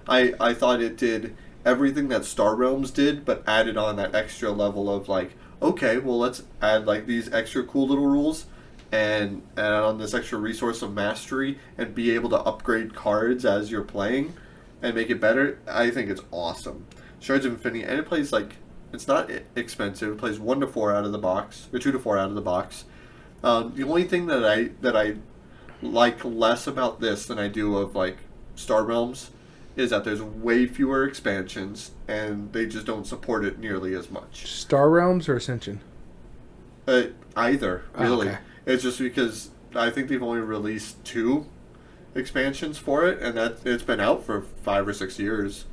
I thought it did everything that Star Realms did, but added on that extra level of like, okay, well, let's add like these extra cool little rules and add on this extra resource of mastery and be able to upgrade cards as you're playing and make it better. I think it's awesome. Shards of Infinity, and it plays like, it's not expensive. It plays 1 to 4 out of the box, or 2 to 4 out of the box. The only thing that I like less about this than I do of like Star Realms is that there's way fewer expansions and they just don't support it nearly as much. Star Realms or Ascension? Either, really. Oh, okay. It's just because I think they've only released 2 expansions for it, and that it's been out for 5 or 6 years.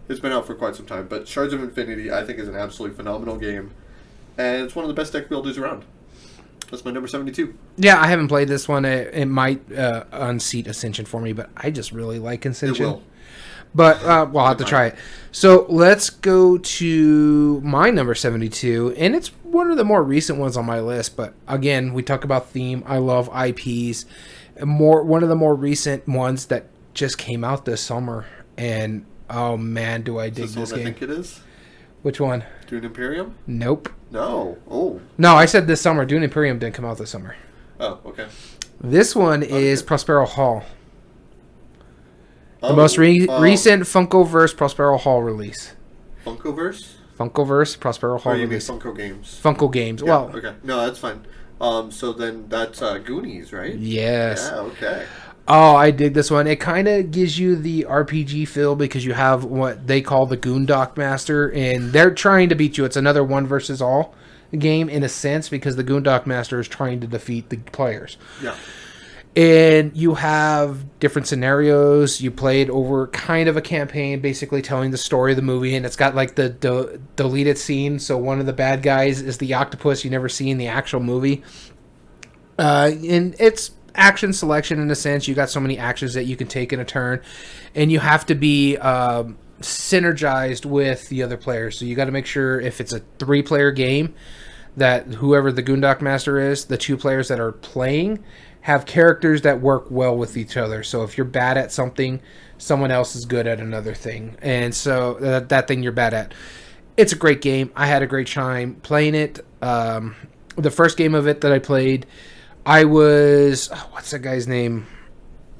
It's been out for quite some time. But Shards of Infinity, I think, is an absolutely phenomenal game, and it's one of the best deck builders around. That's my number 72. Yeah, I haven't played this one. It might unseat Ascension for me, but I just really like Ascension. It will. But we'll have to try it. So let's go to my number 72, and it's one of the more recent ones on my list. But again, we talk about theme. I love IPs. One of the more recent ones that just came out this summer, and oh man, do I dig Is this one game? I think it is? Which one? Dune Imperium? Nope. No. Oh. No, I said this summer. Dune Imperium didn't come out this summer. Oh, okay. This one is Prospero Hall. The Oh, most recent Funkoverse Prospero Hall release. Funkoverse? Funkoverse Prospero Hall Or you mean release. Funko Games? Funko Games. Yeah, Well, okay. No, that's fine. So then that's Goonies, right? yes. Yeah, okay. Oh, I dig this one. It kind of gives you the RPG feel because you have what they call the Goondock Master, and they're trying to beat you. It's another one versus all game in a sense because the Goondock Master is trying to defeat the players. Yeah. And you have different scenarios. You play it over kind of a campaign, basically telling the story of the movie, and it's got like the deleted scene. So one of the bad guys is the octopus you never see in the actual movie. And it's action selection in a sense. You got so many actions that you can take in a turn, and you have to be synergized with the other players. So you got to make sure if it's a 3-player game that whoever the Goondock Master is, the 2 players that are playing have characters that work well with each other. So if you're bad at something, someone else is good at another thing. And so that thing you're bad at. It's a great game. I had a great time playing it. The first game of it that I played, I was... what's that guy's name?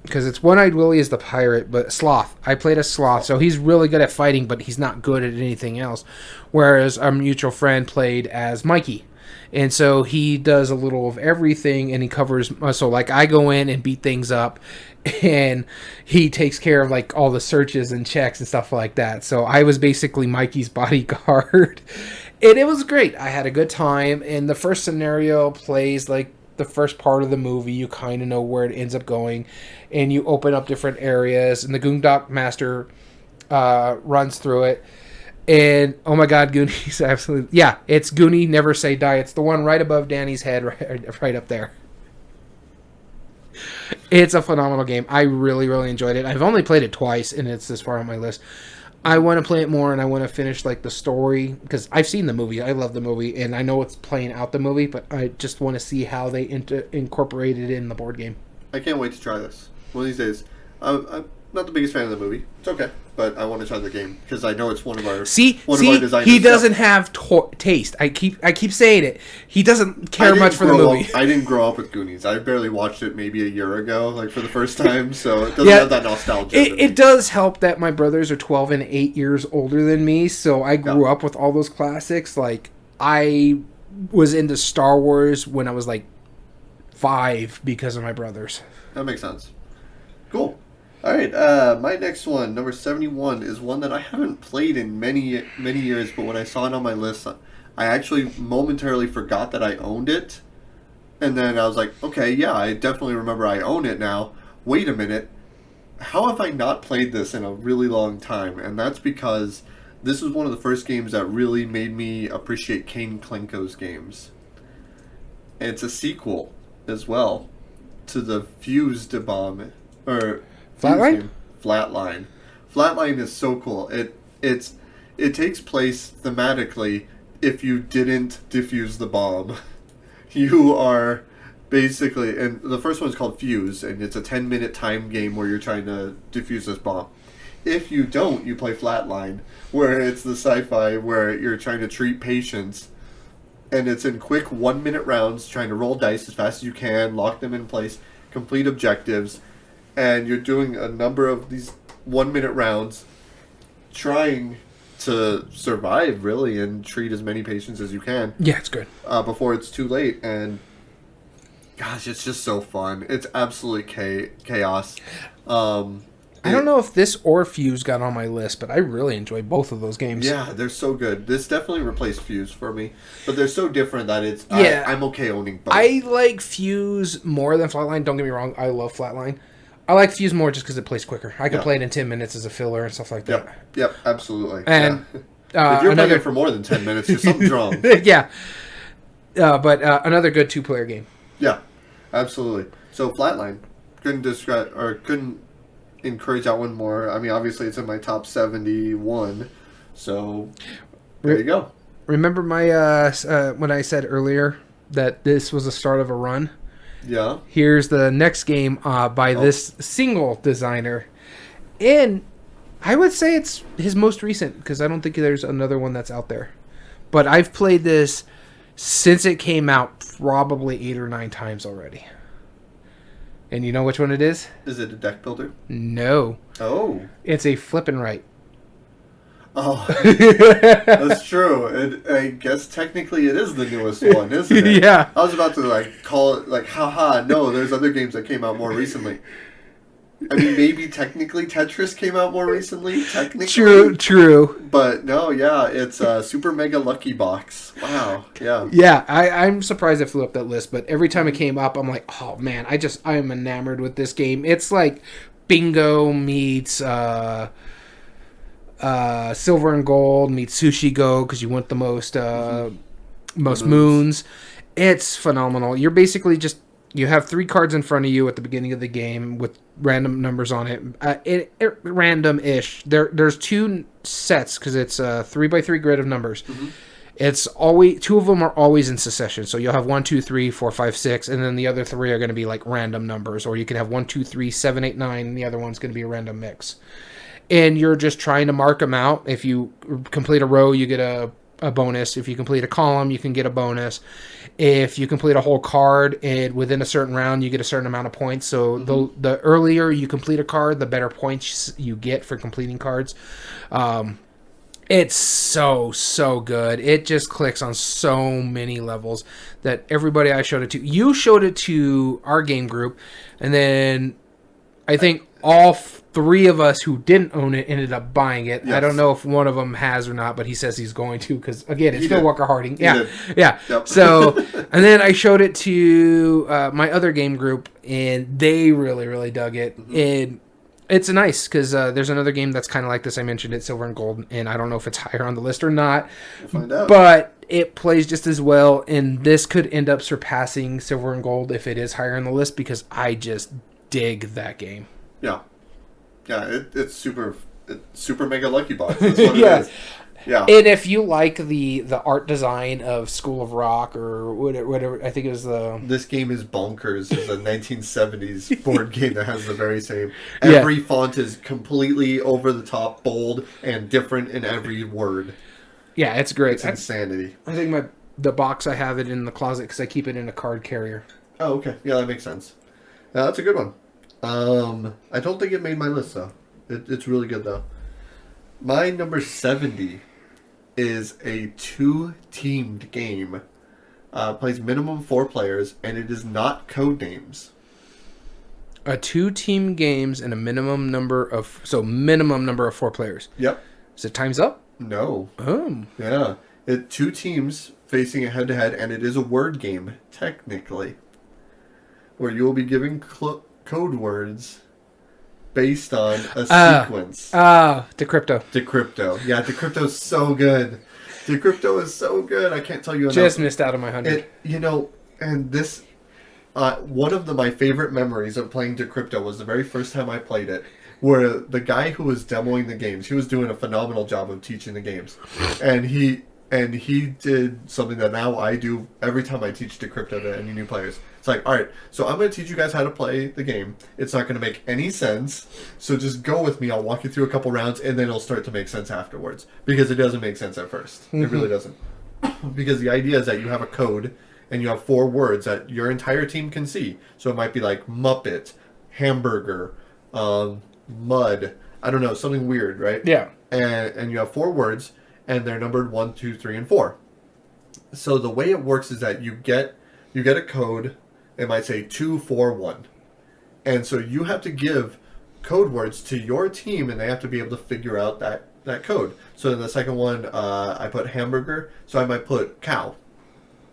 Because it's One-Eyed Willie is the pirate, but Sloth. I played as Sloth, so he's really good at fighting, but he's not good at anything else. Whereas our mutual friend played as Mikey. And so he does a little of everything, and he covers... So, like, I go in and beat things up, and he takes care of, like, all the searches and checks and stuff like that. So I was basically Mikey's bodyguard. And it was great. I had a good time. And the first scenario plays, like, the first part of the movie. You kind of know where it ends up going. And you open up different areas. And the Goondock Master runs through it. And oh my God, Goonies! Absolutely, yeah. It's Goonie, Never Say Die. It's the one right above Danny's head, right up there. It's a phenomenal game. I really, really enjoyed it. I've only played it twice, and it's this far on my list. I want to play it more, and I want to finish like the story because I've seen the movie. I love the movie, and I know it's playing out the movie, but I just want to see how they incorporate it in the board game. I can't wait to try this one of these days. not the biggest fan of the movie. It's okay, but I want to try the game because I know it's one of our designers. He doesn't have taste. I keep saying it. He doesn't care much for the movie. I didn't grow up with Goonies. I barely watched it maybe a year ago, like for the first time. So it doesn't have that nostalgia. It does help that my brothers are 12 and 8 years older than me, so I grew up with all those classics. Like I was into Star Wars when I was like 5 because of my brothers. That makes sense. Cool. All right, my next one, number 71, is one that I haven't played in many years, but when I saw it on my list, I actually momentarily forgot that I owned it. And then I was like, okay, yeah, I definitely remember I own it now. Wait a minute. How have I not played this in a really long time? And that's because this was one of the first games that really made me appreciate Kane Klenko's games. And it's a sequel as well to the Fused Bomb, or Flatline? Flatline. Flatline is so cool. It takes place thematically if you didn't defuse the bomb. You are basically, and the first one is called Fuse, and it's a 10-minute time game where you're trying to defuse this bomb. If you don't, you play Flatline, where it's the sci-fi where you're trying to treat patients, and it's in quick 1-minute rounds, trying to roll dice as fast as you can, lock them in place, complete objectives, and you're doing a number of these 1-minute rounds, trying to survive, really, and treat as many patients as you can. Yeah, it's good. Before it's too late, and gosh, it's just so fun. It's absolute chaos. I don't know if this or Fuse got on my list, but I really enjoy both of those games. Yeah, they're so good. This definitely replaced Fuse for me, but they're so different that it's I'm okay owning both. I like Fuse more than Flatline. Don't get me wrong, I love Flatline. I like Fuse more just because it plays quicker. I can play it in 10 minutes as a filler and stuff like that. Yep, absolutely. And if you're playing it for more than 10 minutes, something's wrong. Yeah. But another good 2-player game. Yeah, absolutely. So Flatline, couldn't encourage that one more. I mean, obviously it's in my top 71, so there you go. Remember my when I said earlier that this was the start of a run? Yeah. Here's the next game by this single designer, and I would say it's his most recent because I don't think there's another one that's out there. But I've played this since it came out probably 8 or 9 times already. And you know which one it is? Is it a deck builder? No. Oh. It's a flip and write. Oh. That's true. I guess technically it is the newest one, isn't it? Yeah. I was about to call it haha, no, there's other games that came out more recently. I mean, maybe technically Tetris came out more recently, technically. True. But no, yeah, it's Super Mega Lucky Box. Wow, yeah. Yeah, I'm surprised it flew up that list, but every time it came up, I'm like, oh man, I am enamored with this game. It's like Bingo meets Silver and Gold meets Sushi Go because you want the most moons. It's phenomenal. You're basically you have 3 cards in front of you at the beginning of the game with random numbers on it. Random-ish. There's 2 sets because it's a 3x3 grid of numbers. Mm-hmm. It's always 2 of them are always in succession. So you'll have 1, 2, 3, 4, 5, 6, and then the other 3 are going to be like random numbers. Or you can have 1, 2, 3, 7, 8, 9, and the other one's going to be a random mix. And you're just trying to mark them out. If you complete a row, you get a bonus. If you complete a column, you can get a bonus. If you complete a whole card and within a certain round, you get a certain amount of points. So the earlier you complete a card, the better points you get for completing cards. It's so good. It just clicks on so many levels that everybody I showed it to. You showed it to our game group, and then I think all 3 of us who didn't own it ended up buying it. Yes. I don't know if one of them has or not, but he says he's going to because, again, it's Phil Walker Harding. Yeah. Yep. So, and then I showed it to my other game group, and they really, really dug it. Mm-hmm. And it's nice because there's another game that's kind of like this. I mentioned it, Silver and Gold, and I don't know if it's higher on the list or not. We'll find out. But it plays just as well, and this could end up surpassing Silver and Gold if it is higher on the list because I just dig that game. Yeah, it's super mega lucky box. That's what it is. Yeah. And if you like the art design of School of Rock or whatever, I think it was the... This game is bonkers. It's a 1970s board game that has the very same. Yeah. Every font is completely over the top, bold, and different in every word. Yeah, it's great. It's insanity. I think the box, I have it in the closet because I keep it in a card carrier. Oh, okay. Yeah, that makes sense. That's a good one. I don't think it made my list, though. It's really good, though. My number 70 is a 2-teamed game. Plays minimum 4 players, and it is not Codenames. A 2-team games and a minimum number of 4 players. Yep. Is it Time's Up? No. Oh. Yeah. 2 teams facing a head-to-head, and it is a word game, technically. Where you will be giving code words based on a sequence. Decrypto. Decrypto. Yeah, Decrypto's so good. Decrypto is so good. I can't tell you enough. Just missed out on my 100. And this... one of my favorite memories of playing Decrypto was the very first time I played it, where the guy who was demoing the games, he was doing a phenomenal job of teaching the games. And he did something that now I do every time I teach Decrypto to any new players. It's like, all right, so I'm going to teach you guys how to play the game. It's not going to make any sense, so just go with me. I'll walk you through a couple rounds, and then it'll start to make sense afterwards. Because it doesn't make sense at first. Mm-hmm. It really doesn't. Because the idea is that you have a code, and you have 4 words that your entire team can see. So it might be like Muppet, hamburger, mud, I don't know, something weird, right? Yeah. And you have 4 words, and they're numbered 1, 2, 3, and 4. So the way it works is that you get a code. It might say 2, 4, 1. And so you have to give code words to your team, and they have to be able to figure out that code. So in the second one, I put hamburger, so I might put cow.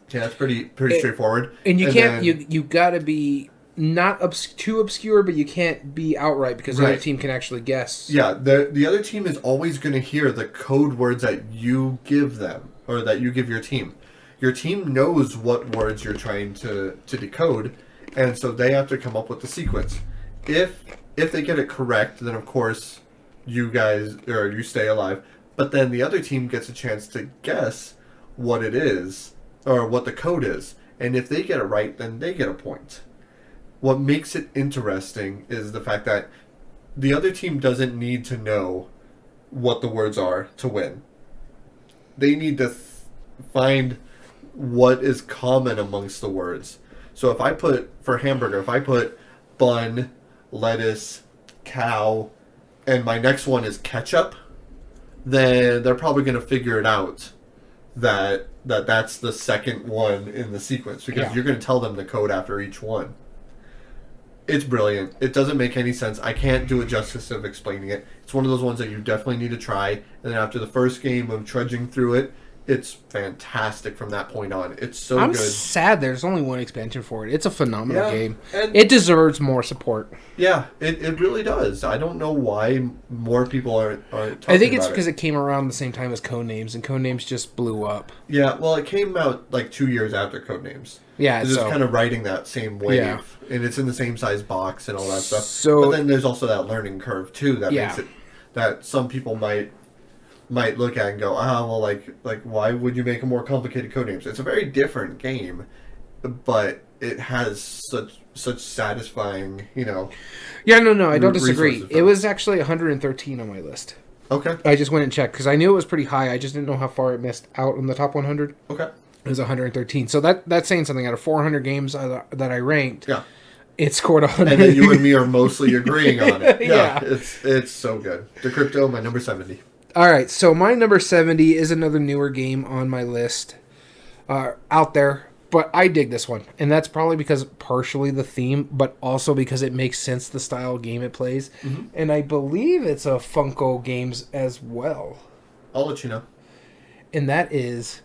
Yeah, that's pretty straightforward. And you can't, you got to be not too obscure, but you can't be outright because the other team can actually guess. Yeah, the other team is always going to hear the code words that you give them, or that you give your team. Your team knows what words you're trying to decode, and so they have to come up with the sequence. If they get it correct, then of course you stay alive. But then the other team gets a chance to guess what it is, or what the code is. And if they get it right, then they get a point. What makes it interesting is the fact that the other team doesn't need to know what the words are to win. They need to find what is common amongst the words. So if I put, for hamburger, if I put bun, lettuce, cow, and my next one is ketchup, then they're probably going to figure it out that's the second one in the sequence, because you're going to tell them the code after each one. It's brilliant. It doesn't make any sense. I can't do it justice of explaining it. It's one of those ones that you definitely need to try, and then after the first game of trudging through it, it's fantastic from that point on. It's so good. I'm sad there's only one expansion for it. It's a phenomenal game. And it deserves more support. Yeah, it really does. I don't know why more people aren't talking about it. I think it's because it came around the same time as Codenames, and Codenames just blew up. Yeah, well, it came out like 2 years after Codenames. Yeah, it's kind of riding that same wave, and it's in the same size box and all that stuff. But then there's also that learning curve too that makes it that some people might look at and go, well, like why would you make a more complicated Codenames? It's a very different game, but it has such satisfying, Yeah, no, I don't disagree. It was actually 113 on my list. Okay. I just went and checked because I knew it was pretty high. I just didn't know how far it missed out on the top 100. Okay. It was 113. So that's saying something. Out of 400 games that I ranked, it scored 100. And then you and me are mostly agreeing on it. Yeah. It's so good. Decrypto, my number 70. All right, so my number 70 is another newer game on my list out there, but I dig this one. And that's probably because partially the theme, but also because it makes sense the style of game it plays. Mm-hmm. And I believe it's a Funko Games as well. I'll let you know. And that is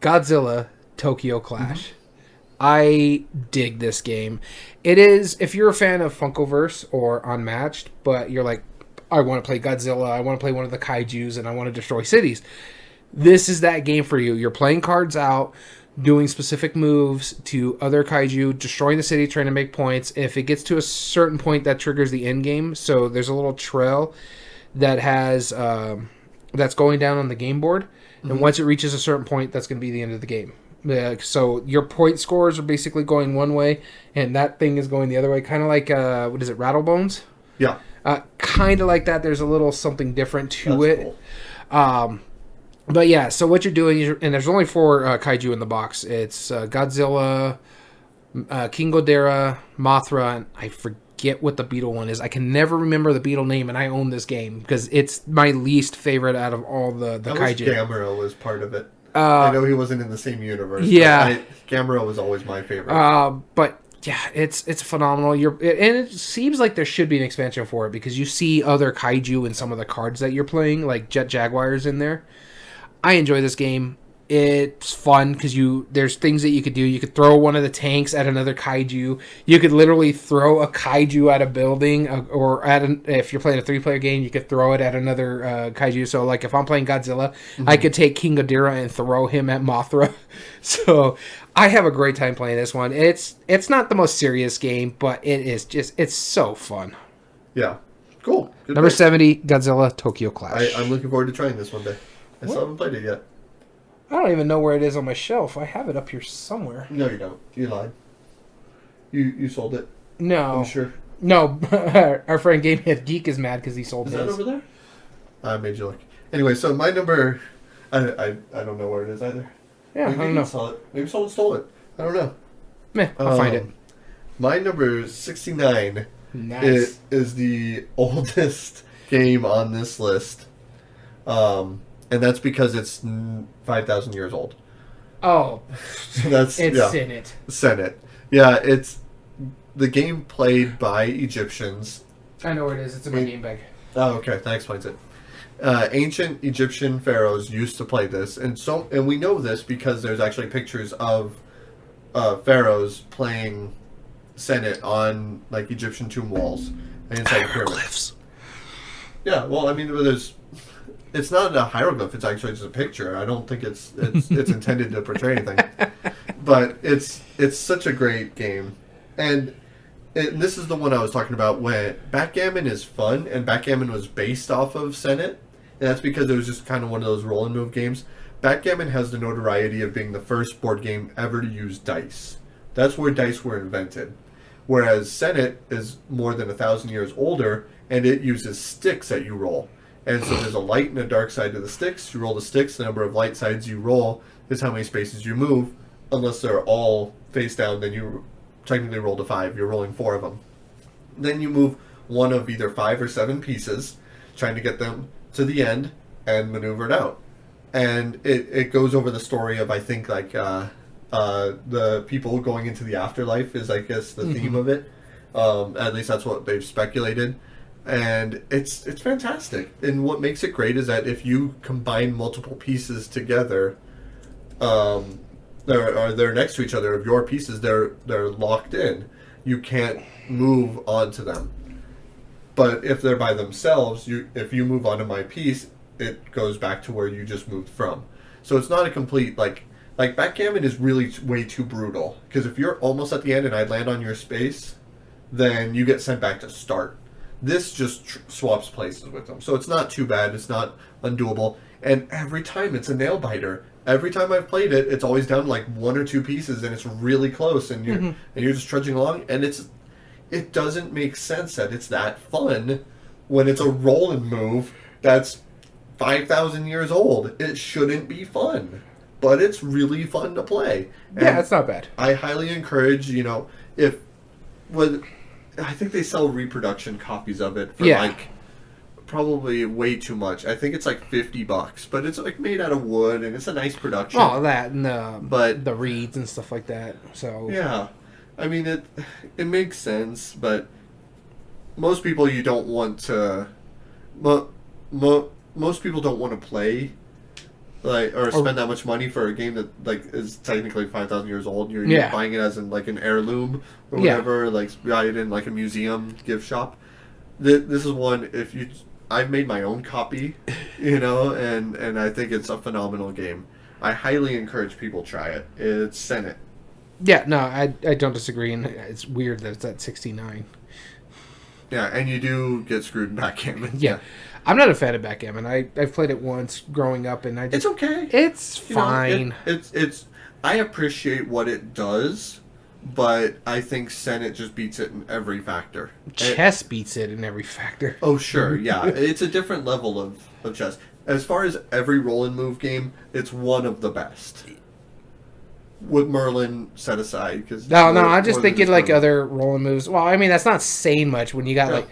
Godzilla Tokyo Clash. Mm-hmm. I dig this game. It is, if you're a fan of Funkoverse or Unmatched, but you're like, I want to play Godzilla, I want to play one of the kaijus, and I want to destroy cities. This is that game for you. You're playing cards out, doing specific moves to other kaiju, destroying the city, trying to make points. If it gets to a certain point, that triggers the end game. So there's a little trail that has that's going down on the game board. And once it reaches a certain point, that's going to be the end of the game. So your point scores are basically going one way, and that thing is going the other way. Kind of like, what is it, Rattlebones? Yeah. Kind of like that. There's a little something different to That's it. Cool. But yeah, so what you're doing is, and there's only 4 kaiju in the box. It's Godzilla, King Ghidorah, Mothra, and I forget what the beetle one is. I can never remember the beetle name, and I own this game because it's my least favorite out of all the kaiju. Gamera was part of it. I know he wasn't in the same universe. Yeah. Gamera was always my favorite. But yeah, it's phenomenal. And it seems like there should be an expansion for it because you see other kaiju in some of the cards that you're playing, like Jet Jaguars in there. I enjoy this game. It's fun because there's things that you could do. You could throw one of the tanks at another kaiju. You could literally throw a kaiju at a building, or if you're playing a 3-player game, you could throw it at another kaiju. So, like if I'm playing Godzilla, I could take King Ghidorah and throw him at Mothra. So, I have a great time playing this one. It's not the most serious game, but it's so fun. Yeah, cool. Good Number pick. 70, Godzilla Tokyo Clash. I'm looking forward to trying this one day. I still haven't played it yet. I don't even know where it is on my shelf. I have it up here somewhere. No, you don't. You lied. You sold it. No. I'm sure. No, our friend Game Head Geek is mad because he sold Is his. that over there? I made you look. Anyway, so my number, I don't know where it is either. Yeah, Maybe I don't you know. saw it. Maybe someone stole it. I don't know. Meh, I'll find it. My number 69 Nice. is the oldest game on this list. And that's because it's 5,000 years old. Oh, That's it's yeah. Senate. Senate. Yeah, it's the game played by Egyptians. I know where it is. It's in my game bag. Oh, okay. That explains it. Ancient Egyptian pharaohs used to play this, and we know this because there's actually pictures of pharaohs playing Senate on like Egyptian tomb walls and inside pyramids. Yeah, well, I mean, it's not a hieroglyph; it's actually just a picture. I don't think it's intended to portray anything, but it's such a great game, and this is the one I was talking about. When backgammon is fun, and backgammon was based off of Senate. And that's because it was just kind of one of those roll and move games. Backgammon has the notoriety of being the first board game ever to use dice. That's where dice were invented. Whereas Senate is more than 1,000 years older, and it uses sticks that you roll. And so there's a light and a dark side to the sticks. You roll the sticks, the number of light sides you roll is how many spaces you move. Unless they're all face down, then you technically rolled a 5. You're rolling 4 of them. Then you move one of either 5 or 7 pieces, trying to get them to the end and maneuver it out. And it goes over the story of, I think, like the people going into the afterlife is, I guess, the theme of it. At least that's what they've speculated. And it's fantastic. And what makes it great is that if you combine multiple pieces together, they're next to each other of your pieces, they're locked in. You can't move onto them. But if they're by themselves, if you move onto my piece, it goes back to where you just moved from. So it's not a complete, like backgammon is really way too brutal. Because if you're almost at the end and I land on your space, then you get sent back to start. This just swaps places with them. So it's not too bad. It's not undoable. And every time it's a nail biter. Every time I've played it, it's always down to like 1 or 2 pieces, and it's really close, and you're just trudging along, and it doesn't make sense that it's that fun when it's a roll and move that's 5,000 years old. It shouldn't be fun, but it's really fun to play. And Yeah, it's not bad. I highly encourage, I think they sell reproduction copies of it for like probably way too much. I think it's like $50, but it's like made out of wood and it's a nice production. Oh, that and the reeds and stuff like that. So yeah. I mean, it makes sense, but most people you don't want to. Most people don't want to play, or spend that much money for a game that is technically 5,000 years old. You're buying it as like an heirloom or whatever, buy it in like a museum gift shop. This is one I've made my own copy, and I think it's a phenomenal game. I highly encourage people try it. It's Senate. Yeah, no, I don't disagree, and it's weird that it's at 69. Yeah, and you do get screwed in backgammon. Yeah. I'm not a fan of backgammon. I've played it once growing up, and It's okay. It's fine. It's. I appreciate what it does, but I think Senate just beats it in every factor. Chess beats it in every factor. Oh, sure, yeah. It's a different level of chess. As far as every roll and move game, it's one of the best. With Merlin set aside, because no, I'm just thinking like other rolling moves. Well, I mean that's not saying much when you got like.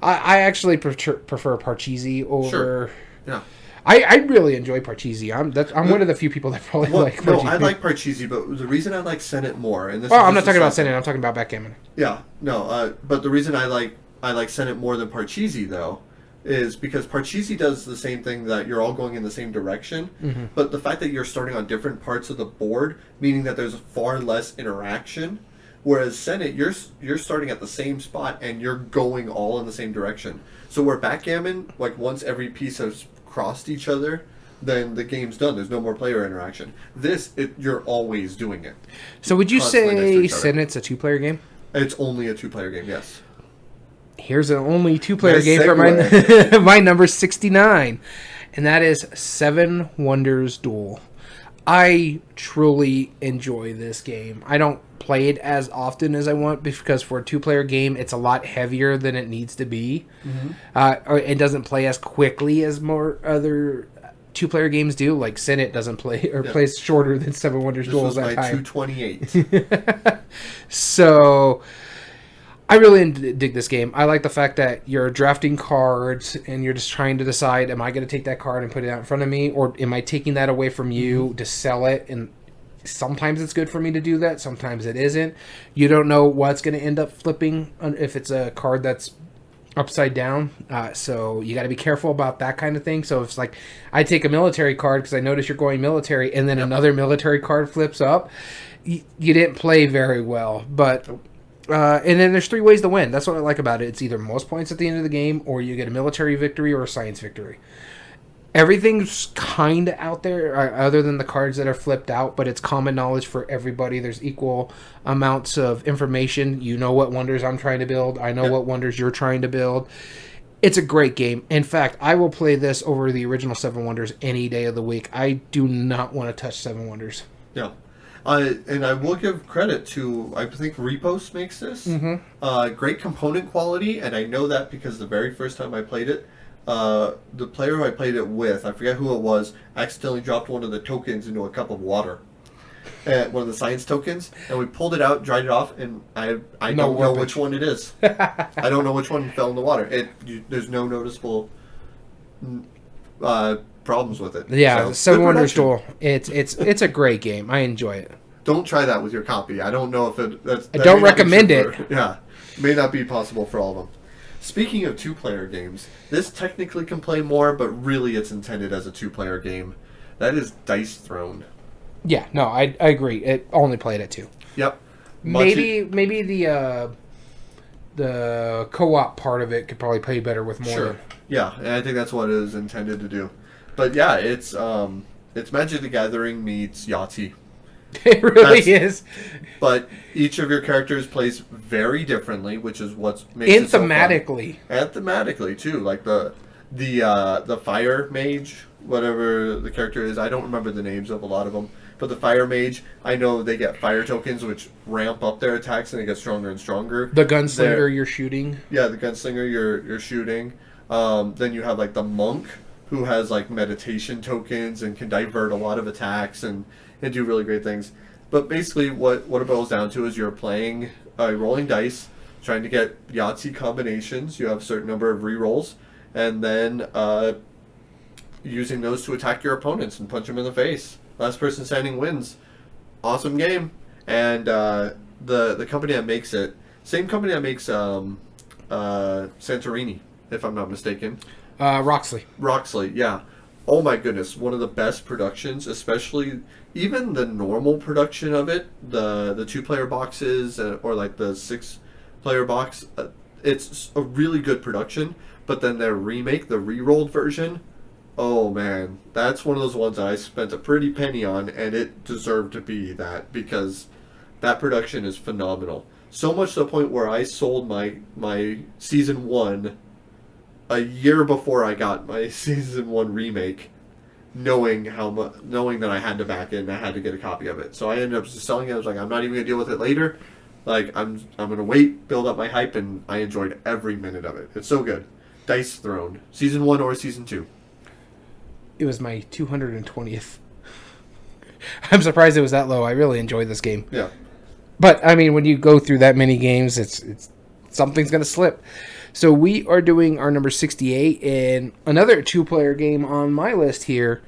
I actually prefer Parcheesi over. Sure. Yeah. I really enjoy Parcheesi. I'm one of the few people that probably like Parcheesi. No, I like Parcheesi, but the reason I like Senate more, and this. Well, I'm not talking about Senate. I'm talking about backgammon. Yeah, no, but the reason I like Senate more than Parcheesi though, is because Parcheesi does the same thing, that you're all going in the same direction, but the fact that you're starting on different parts of the board, meaning that there's far less interaction. Whereas Senate, you're starting at the same spot and you're going all in the same direction. So where backgammon, like once every piece has crossed each other, then the game's done. There's no more player interaction. You're always doing it. So would you say Senate's a 2-player game? It's only a 2-player game, yes. Here's an only 2-player game for my number 69, and that is Seven Wonders Duel. I truly enjoy this game. I don't play it as often as I want because for a 2-player game, it's a lot heavier than it needs to be. Or it doesn't play as quickly as more other 2-player games do. Like Senate doesn't play or plays shorter than Seven Wonders Duel. This was my 228. So I really dig this game. I like the fact that you're drafting cards and you're just trying to decide, am I going to take that card and put it out in front of me, or am I taking that away from you to sell it? And sometimes it's good for me to do that. Sometimes it isn't. You don't know what's going to end up flipping if it's a card that's upside down. So you got to be careful about that kind of thing. So it's like I take a military card because I notice you're going military, and then another military card flips up. You didn't play very well, but... and then there's 3 ways to win. That's what I like about it. It's either most points at the end of the game, or you get a military victory or a science victory. Everything's kind of out there, other than the cards that are flipped out, but it's common knowledge for everybody. There's equal amounts of information. You know what wonders I'm trying to build. I know what wonders you're trying to build. It's a great game. In fact, I will play this over the original Seven Wonders any day of the week. I do not want to touch Seven Wonders. Yeah. And I will give credit to, I think Repost makes this. Great component quality, and I know that because the very first time I played it, the player I played it with, I forget who it was, accidentally dropped one of the tokens into a cup of water. One of the science tokens, and we pulled it out, dried it off, and I don't know which one it is. I don't know which one fell in the water. There's no noticeable problems with it. Yeah, so, Seven Wonders Duel. It's a great game. I enjoy it. Don't try that with your copy. I don't know if I don't recommend it. May not be possible for all of them. Speaking of 2-player games, this technically can play more, but really it's intended as a 2-player game. That is Dice Throne. Yeah, no, I agree. It only played at 2. Yep. Maybe the co-op part of it could probably play better with more. Sure. Yeah, and I think that's what it is intended to do. But yeah, it's Magic the Gathering meets Yahtzee. It really is. But each of your characters plays very differently, which is what makes it so fun. And thematically too. Like the fire mage, whatever the character is, I don't remember the names of a lot of them. But the fire mage, I know they get fire tokens, which ramp up their attacks and they get stronger and stronger. The gunslinger you're shooting. Yeah, the gunslinger you're shooting. Then you have like the monk, who has like meditation tokens and can divert a lot of attacks and do really great things. But basically what it boils down to is you're playing rolling dice, trying to get Yahtzee combinations. You have a certain number of rerolls, and then using those to attack your opponents and punch them in the face. Last person standing wins. Awesome game. And the company that makes it, same company that makes Santorini, if I'm not mistaken. Roxley, yeah. Oh my goodness, one of the best productions, especially even the normal production of it, the 2-player boxes or like the 6-player box. It's a really good production, but then their remake, the re-rolled version, oh man, that's one of those ones that I spent a pretty penny on, and it deserved to be that because that production is phenomenal. So much to the point where I sold my Season 1 a year before I got my Season 1 remake, knowing that I had to back it and I had to get a copy of it. So I ended up just selling it. I was like, I'm not even going to deal with it later. Like, I'm going to wait, build up my hype, and I enjoyed every minute of it. It's so good. Dice Throne. Season 1 or Season 2? It was my 220th. I'm surprised it was that low. I really enjoyed this game. Yeah. But, I mean, when you go through that many games, it's something's going to slip. So we are doing our number 68, and another 2-player game on my list here.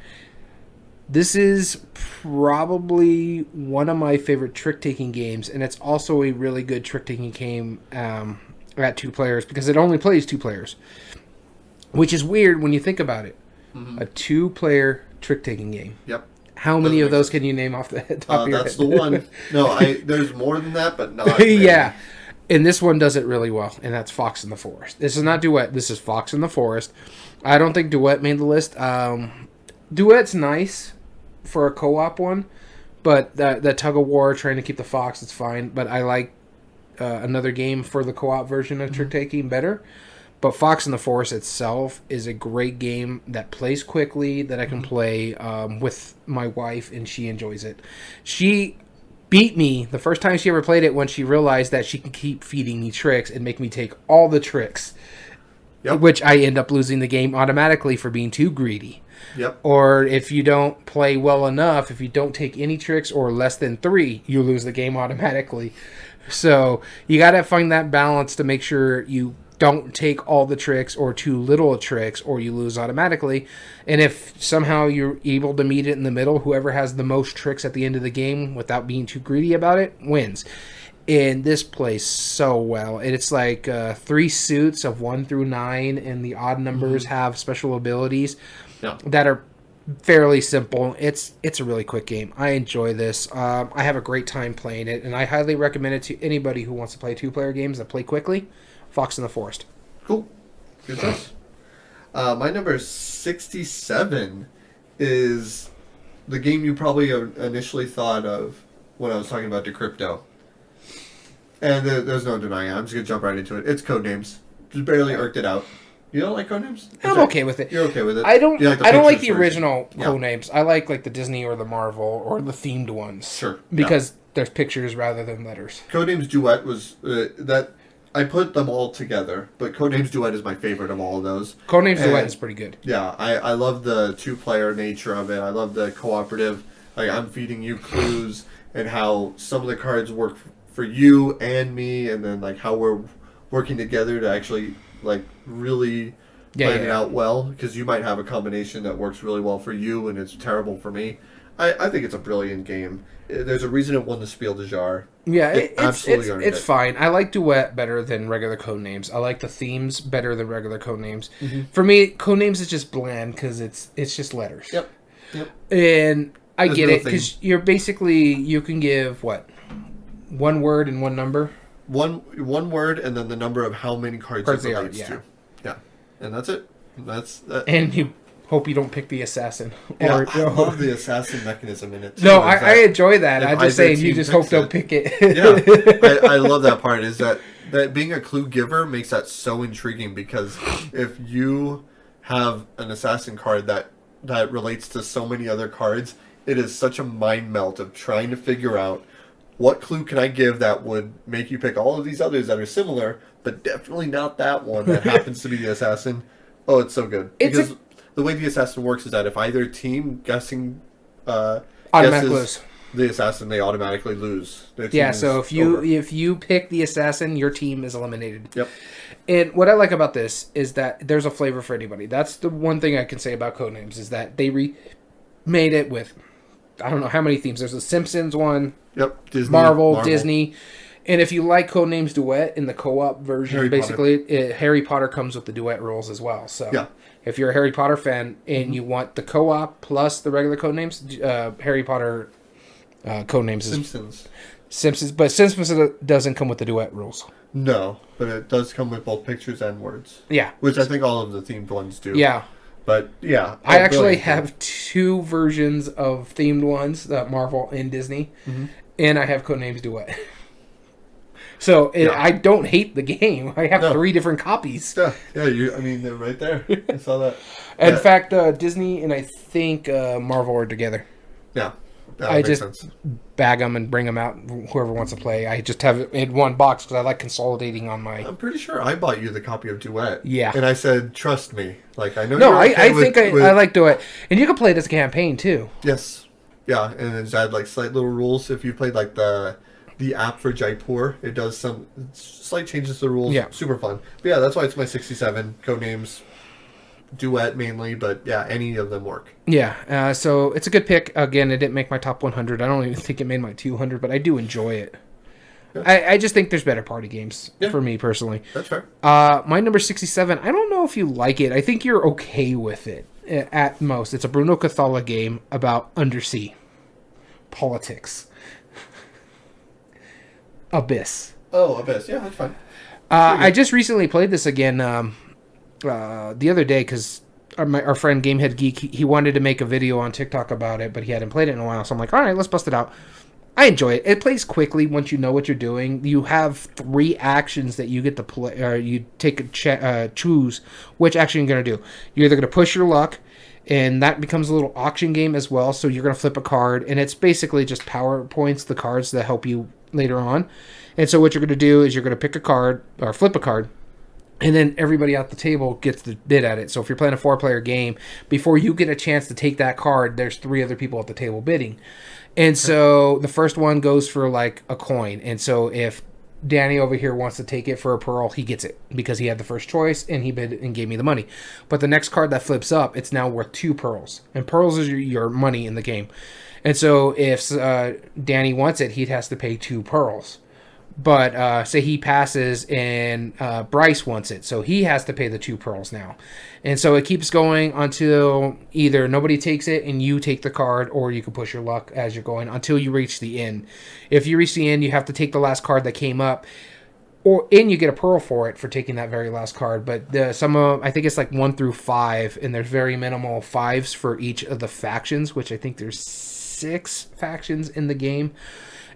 This is probably one of my favorite trick-taking games, and it's also a really good trick-taking game at 2 players because it only plays 2 players, which is weird when you think about it. Mm-hmm. A 2-player trick-taking game. Yep. How many of those can you name off the top of your head? That's the one. No, there's more than that, but not. Yeah. And this one does it really well, and that's Fox in the Forest. This is not Duet. This is Fox in the Forest. I don't think Duet made the list. Duet's nice for a co-op one, but the tug-of-war, trying to keep the fox, it's fine. But I like another game for the co-op version of trick-taking better. But Fox in the Forest itself is a great game that plays quickly, that I can play with my wife, and she enjoys it. She beat me the first time she ever played it when she realized that she can keep feeding me tricks and make me take all the tricks, which I end up losing the game automatically for being too greedy. Yep. Or if you don't play well enough, if you don't take any tricks or less than 3, you lose the game automatically. So you got to find that balance to make sure you don't take all the tricks or too little tricks, or you lose automatically. And if somehow you're able to meet it in the middle, whoever has the most tricks at the end of the game without being too greedy about it wins. And this plays so well. And it's like 3 suits of 1 through 9, and the odd numbers have special abilities that are fairly simple. It's a really quick game. I enjoy this. I have a great time playing it, and I highly recommend it to anybody who wants to play 2-player games that play quickly. Fox in the Forest. Cool. Good choice. My number 67 is the game you probably initially thought of when I was talking about Decrypto. And there's no denying it. I'm just going to jump right into it. It's Codenames. Just barely irked it out. You don't like Codenames? I'm okay with it. You're okay with it? I don't like the original Codenames. I like the Disney or the Marvel or the themed ones. Sure. Because there's pictures rather than letters. Codenames Duet was... that. I put them all together, but Codenames Duet is my favorite of all of those. Codenames Duet is pretty good. Yeah, I love the 2-player nature of it. I love the cooperative, like I'm feeding you clues, and how some of the cards work for you and me, and then like how we're working together to actually like really plan it out well, because you might have a combination that works really well for you and it's terrible for me. I think it's a brilliant game. There's a reason it won the Spiel des Jahres. Yeah, it's fine. I like Duet better than regular Codenames. I like the themes better than regular Codenames. Mm-hmm. For me, Codenames is just bland because it's just letters. Yep. And I get it, because you're basically, you can give, what, 1 word and 1 number? One word and then the number of how many cards it relates to. Yeah. And that's it. And you hope you don't pick the assassin. Yeah, I love the assassin mechanism in it too. No, I enjoy that. I'm just saying you just hope they'll pick it. Yeah, I love that part. Is that being a clue giver makes that so intriguing, because if you have an assassin card that relates to so many other cards, it is such a mind melt of trying to figure out what clue can I give that would make you pick all of these others that are similar, but definitely not that one that happens to be the assassin. Oh, it's so good. Because the way the assassin works is that if either team guesses lose. The assassin, they automatically lose. So if you pick the assassin, your team is eliminated. Yep. And what I like about this is that there's a flavor for anybody. That's the one thing I can say about Codenames, is that they made it with, I don't know how many themes. There's a Simpsons one. Yep. Disney, Marvel, Disney. And if you like Codenames Duet in the co-op version, Harry Potter comes with the Duet rules as well. So if you're a Harry Potter fan and you want the co-op plus the regular Codenames, Harry Potter Codenames is Simpsons. But Simpsons doesn't come with the Duet rules. No, but it does come with both pictures and words. Yeah. Which I think all of the themed ones do. Yeah. But yeah. I actually have 2 versions of themed ones, Marvel and Disney. Mm-hmm. And I have Codenames Duet. So I don't hate the game. I have 3 different copies. Yeah, they're right there. I saw that. In fact, Disney and I think Marvel are together. Yeah. I just bag them and bring them out. Whoever wants to play, I just have it in one box because I like consolidating on my. I'm pretty sure I bought you the copy of Duet. Yeah, and I said, "Trust me." Like I know. No, I like Duet, and you can play this campaign too. Yes, yeah, and it's had like slight little rules. If you played like the app for Jaipur, it does some slight changes to the rules. Yeah, super fun. But yeah, that's why it's my 67 codenames. Duet mainly, but yeah, any of them work. Yeah, so it's a good pick. Again, it didn't make my top 100. I don't even think it made my 200, but I do enjoy it. Yeah. I just think there's better party games for me personally. That's fair. My number 67, I don't know if you like it. I think you're okay with it at most. It's a Bruno Cathala game about undersea politics. Abyss. Oh, Abyss. Yeah, that's fine. I just recently played this again the other day because our friend Gamehead Geek, he wanted to make a video on TikTok about it, but he hadn't played it in a while. So I'm like, all right, let's bust it out. I enjoy it. It plays quickly once you know what you're doing. You have 3 actions that you get to play, or you take choose which action you're going to do. You're either going to push your luck, and that becomes a little auction game as well. So you're going to flip a card, and it's basically just power points, the cards that help you later on. And so what you're going to do is you're going to pick a card, or flip a card, and then everybody at the table gets the bid at it. So if you're playing a 4-player game, before you get a chance to take that card, there's 3 other people at the table bidding. And so the first one goes for like a coin. And so if Danny over here wants to take it for a pearl, he gets it because he had the first choice and he bid and gave me the money. But the next card that flips up, it's now worth 2 pearls. And pearls is your money in the game. And so if Danny wants it, he has to pay 2 pearls. But say he passes and Bryce wants it, so he has to pay the 2 pearls now. And so it keeps going until either nobody takes it and you take the card, or you can push your luck as you're going until you reach the end. If you reach the end, you have to take the last card that came up, and you get a pearl for it for taking that very last card. But I think it's like 1 through 5, and there's very minimal 5s for each of the factions, which I think there's 6 factions in the game.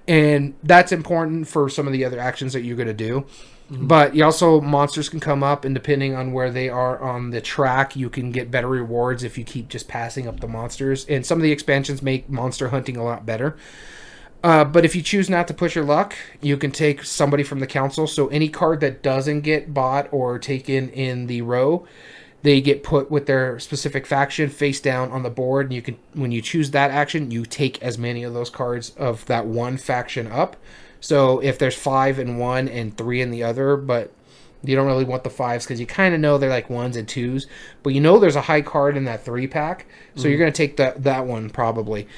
And that's important for some of the other actions that you're going to do. Mm-hmm. But you also, monsters can come up, and depending on where they are on the track, you can get better rewards if you keep just passing up the monsters. And some of the expansions make monster hunting a lot better. But if you choose not to push your luck, you can take somebody from the council. So any card that doesn't get bought or taken in the row, they get put with their specific faction face down on the board, and you can, when you choose that action, you take as many of those cards of that one faction up. So if there's 5 in one and 3 in the other, but you don't really want the 5s because you kind of know they're like 1s and 2s, but you know there's a high card in that 3-pack, so you're going to take that one probably.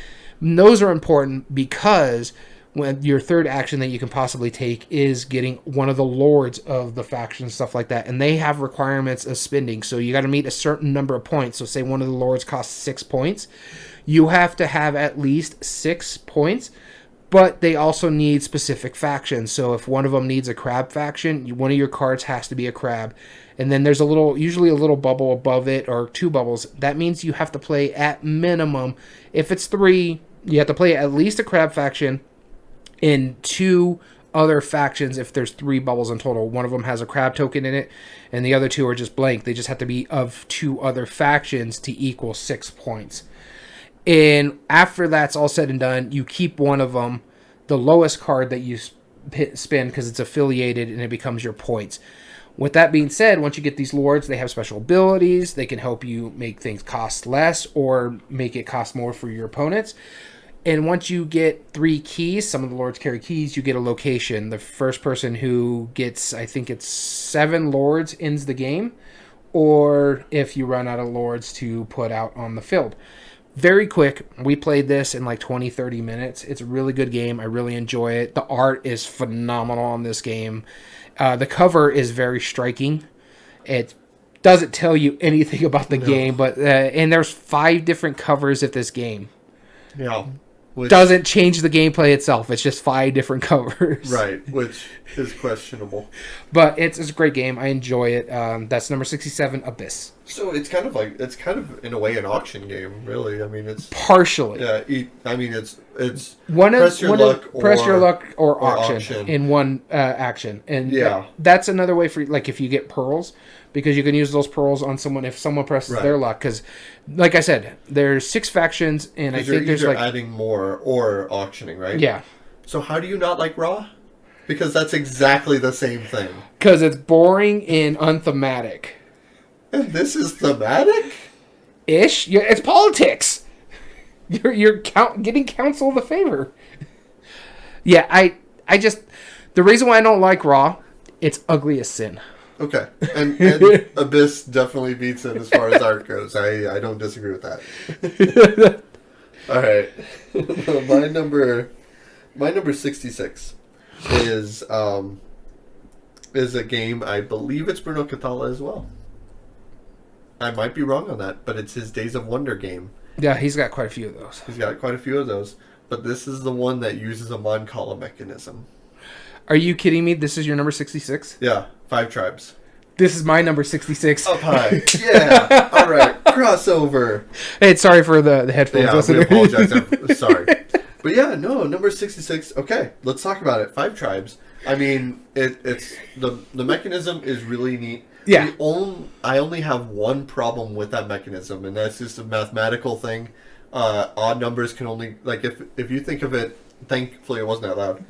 And those are important because when your third action that you can possibly take is getting one of the lords of the faction, stuff like that, and they have requirements of spending. So you got to meet a certain number of points. So say one of the lords costs 6 points, you have to have at least 6 points, but they also need specific factions. So if one of them needs a crab faction, one of your cards has to be a crab, and then there's usually a little bubble above it, or 2 bubbles. That means you have to play at minimum, if it's 3, you have to play at least a crab faction in 2 other factions. If there's 3 bubbles in total, one of them has a crab token in it, and the other 2 are just blank. They just have to be of 2 other factions to equal 6 points. And after that's all said and done, you keep one of them, the lowest card that you spend, because it's affiliated, and it becomes your points. With that being said, once you get these lords, they have special abilities. They can help you make things cost less or make it cost more for your opponents. And once you get 3 keys, some of the lords carry keys, you get a location. The first person who gets, I think it's 7 lords, ends the game. Or if you run out of lords to put out on the field. Very quick. We played this in like 20, 30 minutes. It's a really good game. I really enjoy it. The art is phenomenal on this game. The cover is very striking. It doesn't tell you anything about the game, but and there's 5 different covers of this game. Yeah. Which doesn't change the gameplay itself. It's just 5 different covers. Right, which is questionable. But it's a great game. I enjoy it. That's number 67, Abyss. So it's kind of in a way an auction game, really. I mean, it's partially. Yeah, I mean, it's It's press your luck or or auction in one action, and Yeah. that's another way for like if you get pearls, because you can use those pearls on someone if someone presses their luck. Because, like I said, there's 6 factions, and I think there's like adding more or auctioning, right? Yeah. So how do you not like Raw? Because that's exactly the same thing. Because it's boring and unthematic. And this is thematic? Ish. Yeah, it's politics. You're getting counsel the favor. Yeah, I just the reason why I don't like Raw, it's ugly as sin. Okay, and Abyss definitely beats it as far as art goes. I don't disagree with that. All right, my number 66 is a game. I believe it's Bruno Cathala as well. I might be wrong on that, but it's his Days of Wonder game. Yeah, he's got quite a few of those. He's got quite a few of those, but this is the one that uses a Mancala mechanism. Are you kidding me? This is your number 66? Yeah, 5 tribes. This is my number 66. Up high. Yeah. All right. Crossover. Hey, sorry for the headphones. Yeah, we apologize. Sorry. But yeah, no, number 66. Okay, let's talk about it. 5 tribes. I mean, it's the mechanism is really neat. Yeah. I only have one problem with that mechanism, and that's just a mathematical thing. Odd numbers can only, like, if you think of it, thankfully it wasn't that loud.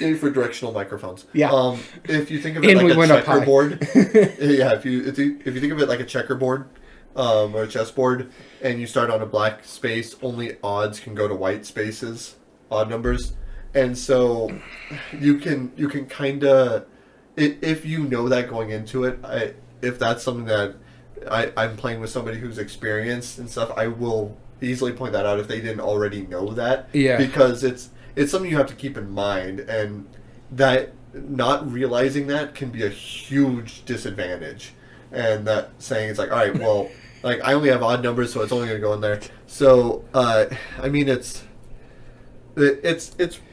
Even for directional microphones. Yeah. If you think of it like a checkerboard, yeah. If you think of it like a checkerboard, or a chessboard, and you start on a black space, only odds can go to white spaces, odd numbers, and so you can kind of. If you know that going into it, if that's something that I'm playing with somebody who's experienced and stuff, I will easily point that out if they didn't already know that. Yeah. Because it's something you have to keep in mind, and that not realizing that can be a huge disadvantage. And that saying it's like, all right, well, like I only have odd numbers, so it's only going to go in there. So, I mean, it's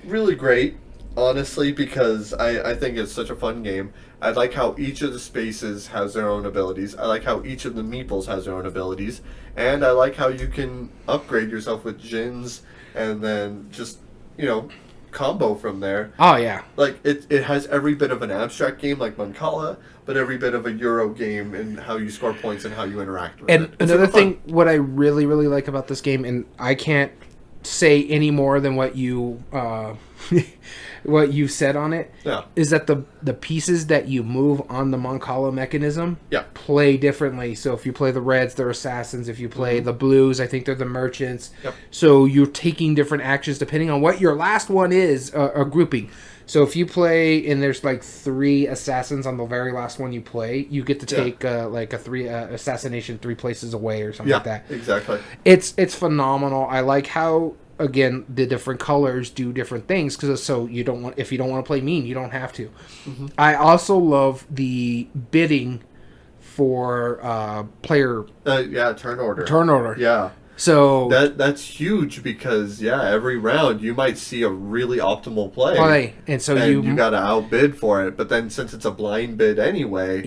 really great. Honestly, because I think it's such a fun game. I like how each of the spaces has their own abilities. I like how each of the meeples has their own abilities. And I like how you can upgrade yourself with gins and then just, combo from there. Oh, yeah. Like, it has every bit of an abstract game like Mancala, but every bit of a Euro game in how you score points and how you interact with it. And another thing, what I really, really like about this game, and I can't say any more than what you what you said on it, is that the pieces that you move on the Mancala mechanism play differently. So if you play the reds, they're assassins. If you play the blues, I think they're the merchants. Yep. So you're taking different actions depending on what your last one is, a grouping. So if you play and there's like 3 assassins on the very last one you play, you get to take like a 3 assassination 3 places away or something like that. Exactly. It's phenomenal. I like how, again, the different colors do different things, because so if you don't want to play mean, you don't have to. Mm-hmm. I also love the bidding for player turn order. Turn order. Yeah. So that's huge, because every round you might see a really optimal play, and so you got to outbid for it. But then since it's a blind bid anyway,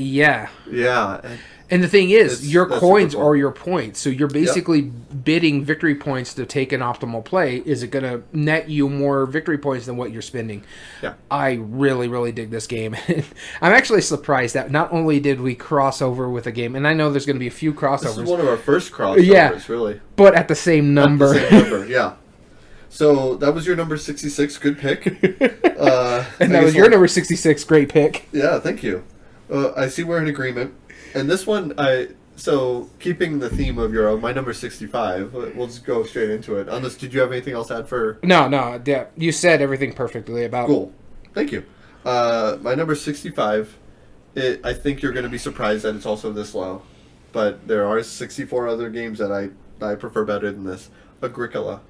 and the thing is, your coins are your points. So you're basically bidding victory points to take an optimal play. Is it going to net you more victory points than what you're spending? Yeah. I really, really dig this game. I'm actually surprised that not only did we cross over with a game, and I know there's going to be a few crossovers. This is one of our first crossovers, really. But at the same number. Yeah. So that was your number 66. Good pick. And that was your number 66. Great pick. Yeah, thank you. I see we're in agreement. And this one, so keeping the theme of Euro, my number 65, we'll just go straight into it. Unless, did you have anything else to add for? No, yeah, you said everything perfectly about. Cool. Thank you. My number 65, I think you're going to be surprised that it's also this low. But there are 64 other games that I prefer better than this. Agricola.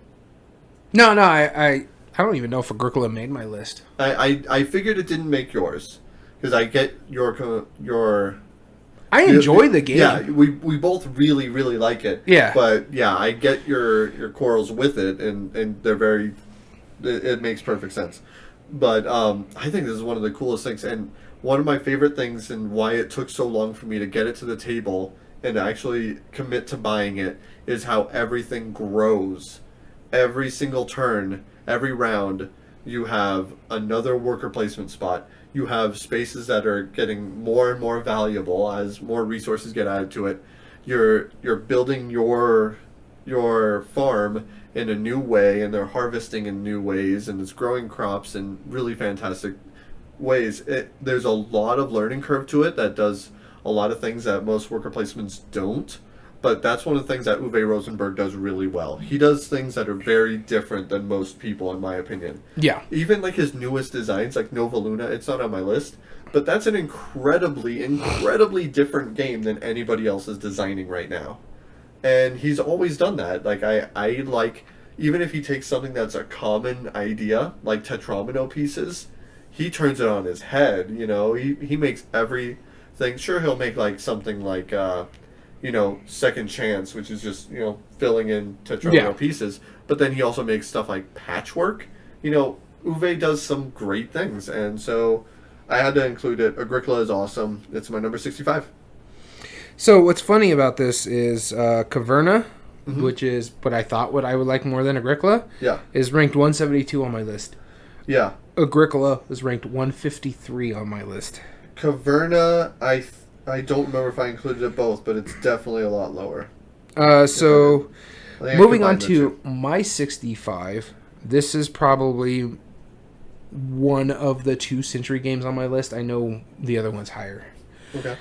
No, I don't even know if Agricola made my list. I figured it didn't make yours. Because I get your I enjoy the game. Yeah, we both really, really like it. Yeah. But yeah, I get your quarrels with it, and they're very. It makes perfect sense. But I think this is one of the coolest things, and one of my favorite things, and why it took so long for me to get it to the table and actually commit to buying it, is how everything grows every single turn, every round, you have another worker placement spot. You have spaces that are getting more and more valuable as more resources get added to it. You're building your farm in a new way, and they're harvesting in new ways, and it's growing crops in really fantastic ways. There's a lot of learning curve to it that does a lot of things that most worker placements don't. But that's one of the things that Uwe Rosenberg does really well. He does things that are very different than most people, in my opinion. Yeah. Even like his newest designs, like Nova Luna, it's not on my list, but that's an incredibly, incredibly different game than anybody else is designing right now. And he's always done that. Like, I like, even if he takes something that's a common idea, like Tetramino pieces, he turns it on his head, you know? He makes everything. Sure, he'll make like something like... Second Chance, which is just, filling in Tetramino pieces. But then he also makes stuff like Patchwork. Uwe does some great things, and so I had to include it. Agricola is awesome. It's my number 65. So what's funny about this is Caverna, which is what I thought I would like more than Agricola, is ranked 172 on my list. Yeah. Agricola is ranked 153 on my list. Caverna, I don't remember if I included it both, but it's definitely a lot lower. So, moving on to my 65, this is probably one of the 2 Century games on my list. I know the other one's higher. Okay.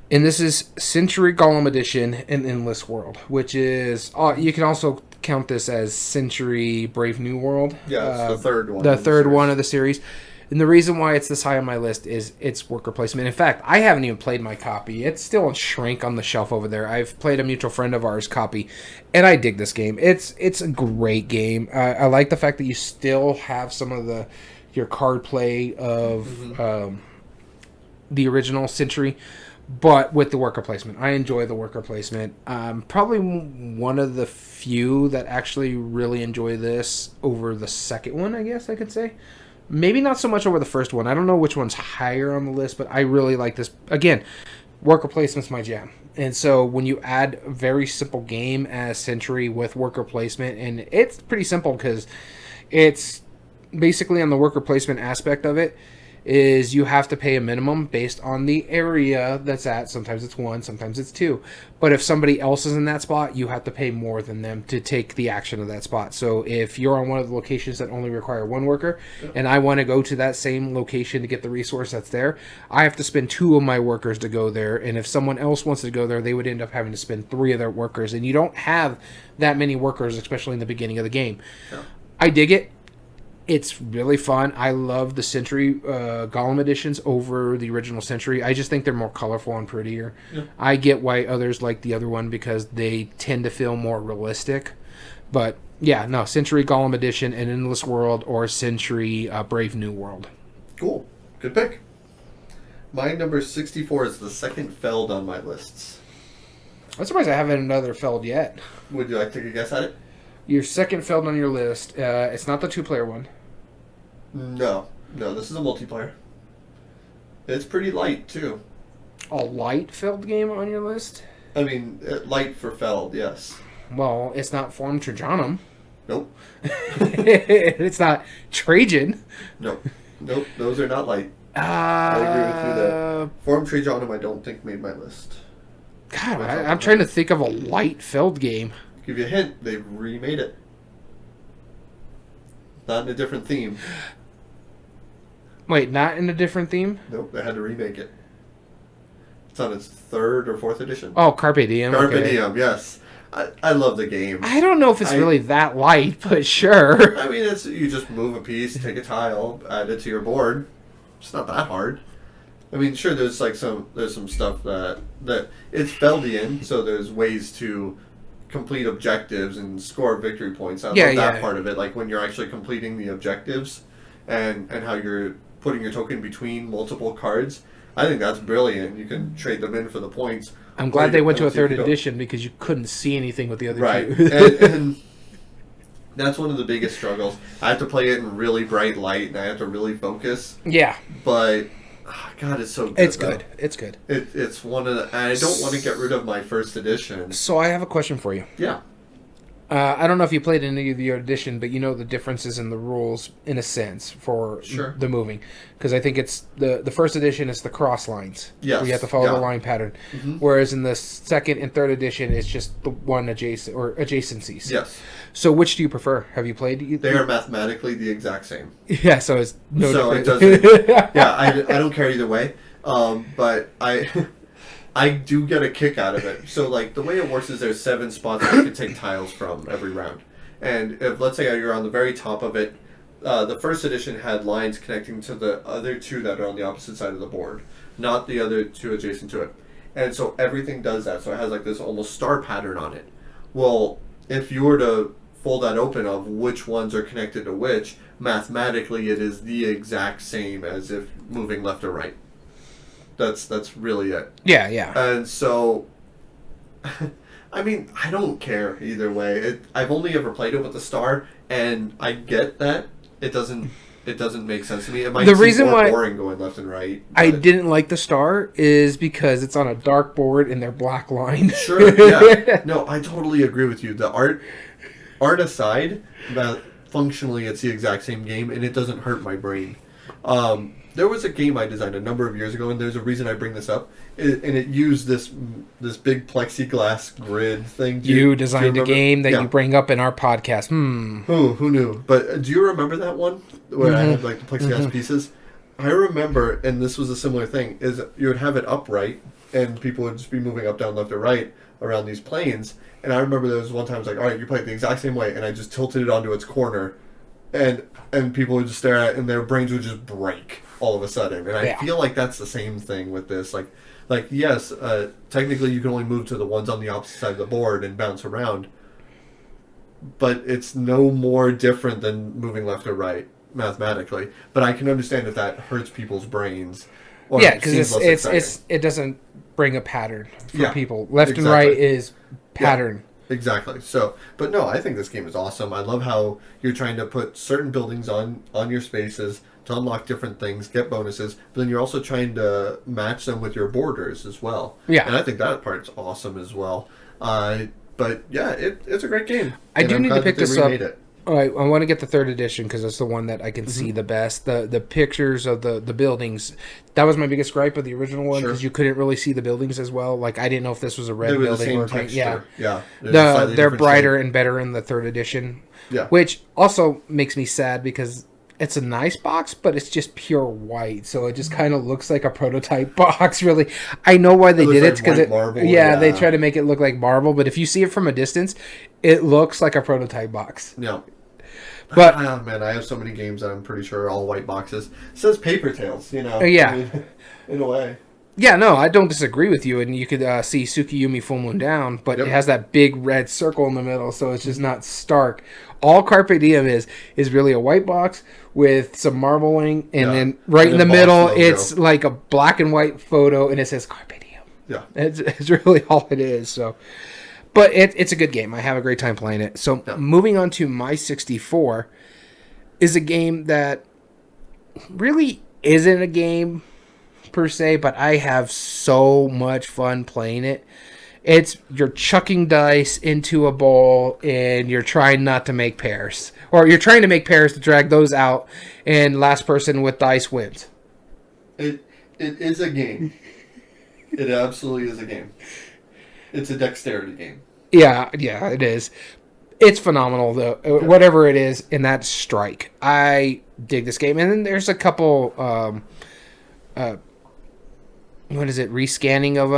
And this is Century Golem Edition and Endless World, which is... you can also count this as Century Brave New World. Yeah, it's the third one. The third one of the series. And the reason why it's this high on my list is its worker placement. In fact, I haven't even played my copy. It's still in shrink on the shelf over there. I've played a mutual friend of ours' copy, and I dig this game. It's a great game. I like the fact that you still have some of your card play of the original Century, but with the worker placement. I enjoy the worker placement. Probably one of the few that actually really enjoy this over the second one, I guess I could say. Maybe not so much over the first one. I don't know which one's higher on the list, but I really like this. Again, worker placement's my jam. And so when you add a very simple game as Century with worker placement, and it's pretty simple because it's basically on the worker placement aspect of it, is you have to pay a minimum based on the area that's at. Sometimes it's 1, sometimes it's 2. But if somebody else is in that spot, you have to pay more than them to take the action of that spot. So if you're on one of the locations that only require 1 worker, and I want to go to that same location to get the resource that's there, I have to spend 2 of my workers to go there. And if someone else wants to go there, they would end up having to spend 3 of their workers. And you don't have that many workers, especially in the beginning of the game. Yeah. I dig it. It's really fun. I love the Century Golem editions over the original Century. I just think they're more colorful and prettier. Yeah. I get why others like the other one because they tend to feel more realistic. But, yeah, no, Century Golem edition and Endless World or Century Brave New World. Cool. Good pick. My number 64 is the second Feld on my lists. I'm surprised I haven't another Feld yet. Would you like to take a guess at it? Your second Feld on your list. It's not the 2-player one. No, this is a multiplayer. It's pretty light, too. A light Feld game on your list? I mean, light for Feld, yes. Well, it's not Forum Trajanum. Nope. It's not Trajan. Nope, those are not light. I agree with you there. Forum Trajanum I don't think made my list. God, I'm trying to think of a light Feld game. Give you a hint, they've remade it. Not in a different theme. Wait, not in a different theme? Nope, they had to remake it. It's on its 3rd or 4th edition. Oh, Carpe Diem. Carpe Diem, yes. I love the game. I don't know if it's really that light, but sure. I mean, you just move a piece, take a tile, add it to your board. It's not that hard. I mean, sure, there's some stuff that it's Feldian, so there's ways to complete objectives and score victory points. I love that part of it, like when you're actually completing the objectives and how you're putting your token between multiple cards. I think that's brilliant. You can trade them in for the points. I'm glad they went to a 3rd edition because you couldn't see anything with the other two. and that's one of the biggest struggles. I have to play it in really bright light and I have to really focus. Yeah. But God, it's so good. It's good. It's good. It's one of the... And I don't want to get rid of my 1st edition. So I have a question for you. Yeah. I don't know if you played any of the edition, but you know the differences in the rules, in a sense, for the moving. Because I think it's the first edition is the cross lines. Yes. Where you have to follow the line pattern. Mm-hmm. Whereas in the second and third edition, it's just the one adjacent or adjacencies. Yes. So which do you prefer? Have you played? They are mathematically the exact same. Yeah, so it's no different. It doesn't. Yeah, I don't care either way. But I do get a kick out of it. So, like, the way it works is there's 7 spots that you can take tiles from every round. And if, let's say you're on the very top of it, the first edition had lines connecting to the other 2 that are on the opposite side of the board, not the other 2 adjacent to it. And so everything does that. So it has, like, this almost star pattern on it. Well, if you were to fold that open of which ones are connected to which, mathematically it is the exact same as if moving left or right. That's really it. Yeah, yeah. And so, I mean, I don't care either way. I've only ever played it with the star, and I get that it doesn't make sense to me. It might seem more boring going left and right. I didn't like the star is because it's on a dark board and they're black lined. Sure, yeah. No, I totally agree with you. The art aside, that functionally it's the exact same game, and it doesn't hurt my brain. There was a game I designed a number of years ago, and there's a reason I bring this up, and it used this big plexiglass grid thing. You designed a game that you bring up in our podcast. Who knew? But do you remember that one where I had like the plexiglass pieces? I remember, and this was a similar thing, is you would have it upright, and people would just be moving up, down, left, or right around these planes. And I remember there was one time I was like, all right, you play it the exact same way, and I just tilted it onto its corner, and people would just stare at it, and their brains would just break all of a sudden. And I feel like that's the same thing with this. Like yes, technically you can only move to the ones on the opposite side of the board and bounce around, but it's no more different than moving left or right mathematically. But I can understand if that hurts people's brains. Yeah, because it doesn't bring a pattern for people. Left and right is pattern. Yeah, exactly. So, but no, I think this game is awesome. I love how you're trying to put certain buildings on your spaces to unlock different things, get bonuses, but then you're also trying to match them with your borders as well. Yeah. And I think that part's awesome as well. But yeah, it's a great game. I do need to pick this up. All right, I want to get the 3rd edition because it's the one that I can see the best. The pictures of the buildings, that was my biggest gripe of the original one because you couldn't really see the buildings as well. Like, I didn't know if this was a red building or texture. Yeah. They're brighter and better in the 3rd edition. Yeah. Which also makes me sad because it's a nice box, but it's just pure white, so it just kind of looks like a prototype box. Really, I know why they did it because they try to make it look like marble. But if you see it from a distance, it looks like a prototype box. Yeah, but man, I have so many games that I'm pretty sure are all white boxes. It says Paper Tales, you know. Yeah, I mean, in a way. Yeah, no, I don't disagree with you, and you could see Tsukiyumi Full Moon Down, but it has that big red circle in the middle, so it's just not stark. All Carpe Diem is really a white box with some marbling, and then in the middle, it's like a black and white photo, and it says Carpe Diem. Yeah. It's really all it is, so. But it's a good game. I have a great time playing it. So moving on to My 64 is a game that really isn't a game per se, but I have so much fun playing it. You're chucking dice into a bowl and you're trying not to make pairs, or you're trying to make pairs to drag those out, and last person with dice wins. It is a game. It absolutely is a game. It's a dexterity game. Yeah, it is. It's phenomenal though. Whatever it is, and that's Strike. I dig this game, and then there's a couple. What is it? Rescanning of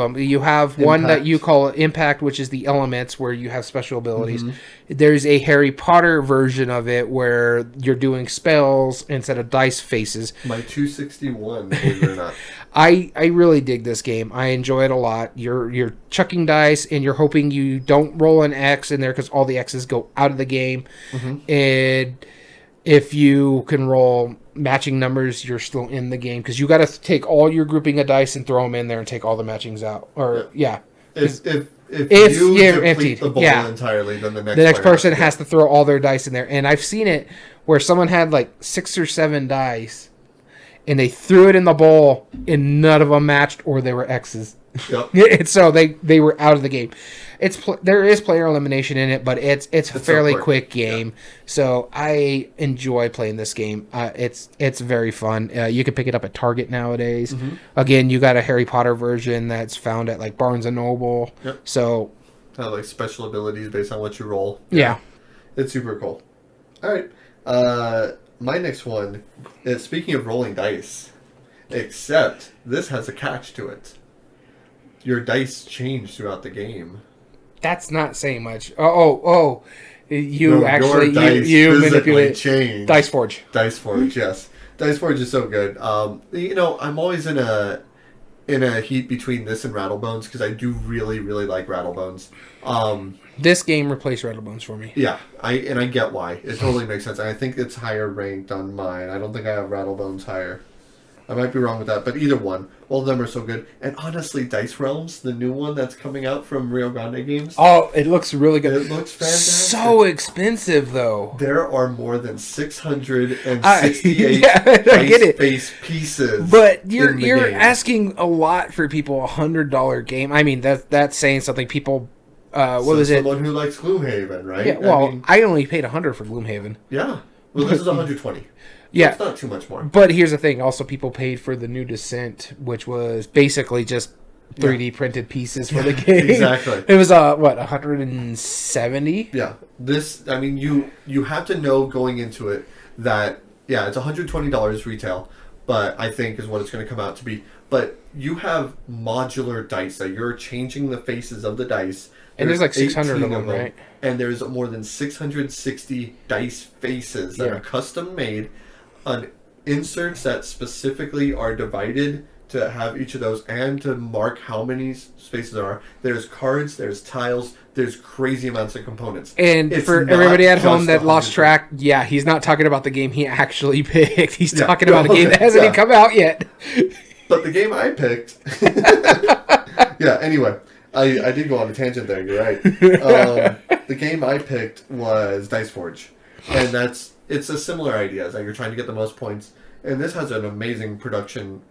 them. You have one that you call Impact, which is the elements where you have special abilities. Mm-hmm. There's a Harry Potter version of it where you're doing spells instead of dice faces. My 261, believe it or not. I really dig this game. I enjoy it a lot. You're chucking dice and you're hoping you don't roll an X in there because all the X's go out of the game. Mm-hmm. And if you can roll matching numbers, you're still in the game because you got to take all your grouping of dice and throw them in there and take all the matchings out. Or if you deplete the bowl entirely, then the next person has to throw all their dice in there. And I've seen it where someone had like 6 or 7 dice, and they threw it in the bowl, and none of them matched, or they were X's. Yep. And so they were out of the game. There is player elimination in it, but it's a fairly quick game. Yeah. So I enjoy playing this game. It's very fun. You can pick it up at Target nowadays. Mm-hmm. Again, you got a Harry Potter version that's found at like Barnes and Noble. Yep. So like special abilities based on what you roll. Yeah. It's super cool. All right. My next one is, speaking of rolling dice, except this has a catch to it. Your dice change throughout the game. That's not saying much. You manipulate. Change. Dice Forge. Dice Forge, yes. Dice Forge is so good. I'm always in a heat between this and Rattlebones because I do really, really like Rattlebones. This game replaced Rattlebones for me. Yeah, I get why. It totally makes sense. And I think it's higher ranked on mine. I don't think I have Rattlebones higher. I might be wrong with that, but either one. All of them are so good. And honestly, Dice Realms, the new one that's coming out from Rio Grande Games. Oh, it looks really good. It looks fantastic. So expensive, though. There are more than 668 dice-based pieces. But you're asking a lot for people, $100 game. I mean, that's saying something. People, what was it? Someone who likes Gloomhaven, right? Yeah, well, I only paid $100 for Gloomhaven. Yeah. Well, this is $120. Yeah, it's not too much more. But here's the thing: also, people paid for the new Descent, which was basically just 3D printed pieces for the game. Exactly. It was $170. Yeah. This, I mean, you have to know going into it that it's $120 retail, but I think is what it's going to come out to be. But you have modular dice that you're changing the faces of the dice. And there's like 600 of them, right? And there's more than 660 dice faces that are custom made on inserts that specifically are divided to have each of those and to mark how many spaces there are. There's cards, there's tiles, there's crazy amounts of components. And for everybody at home that lost track, he's not talking about the game he actually picked. He's talking about a game that hasn't even come out yet. But the game I picked... anyway... I did go on a tangent there, you're right. The game I picked was Dice Forge. And it's a similar idea, as like you're trying to get the most points. And this has an amazing production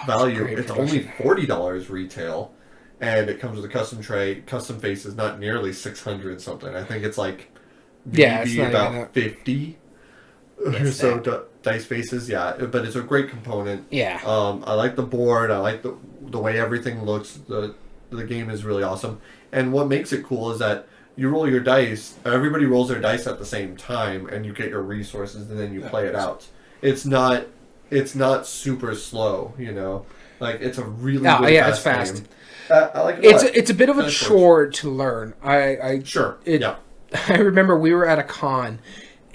value. It's only $40 retail. And it comes with a custom tray, custom faces, not nearly 600 something. I think it's like maybe about 50 or so dice faces. Yeah, but it's a great component. Yeah. I like the board. I like the way everything looks. The game is really awesome. And what makes it cool is that you roll your dice, everybody rolls their dice at the same time, and you get your resources, and then you play it out. It's not super slow, you know? Like, it's a really it's fast. Game. I like it. It's a bit of a chore to learn. I remember we were at a con,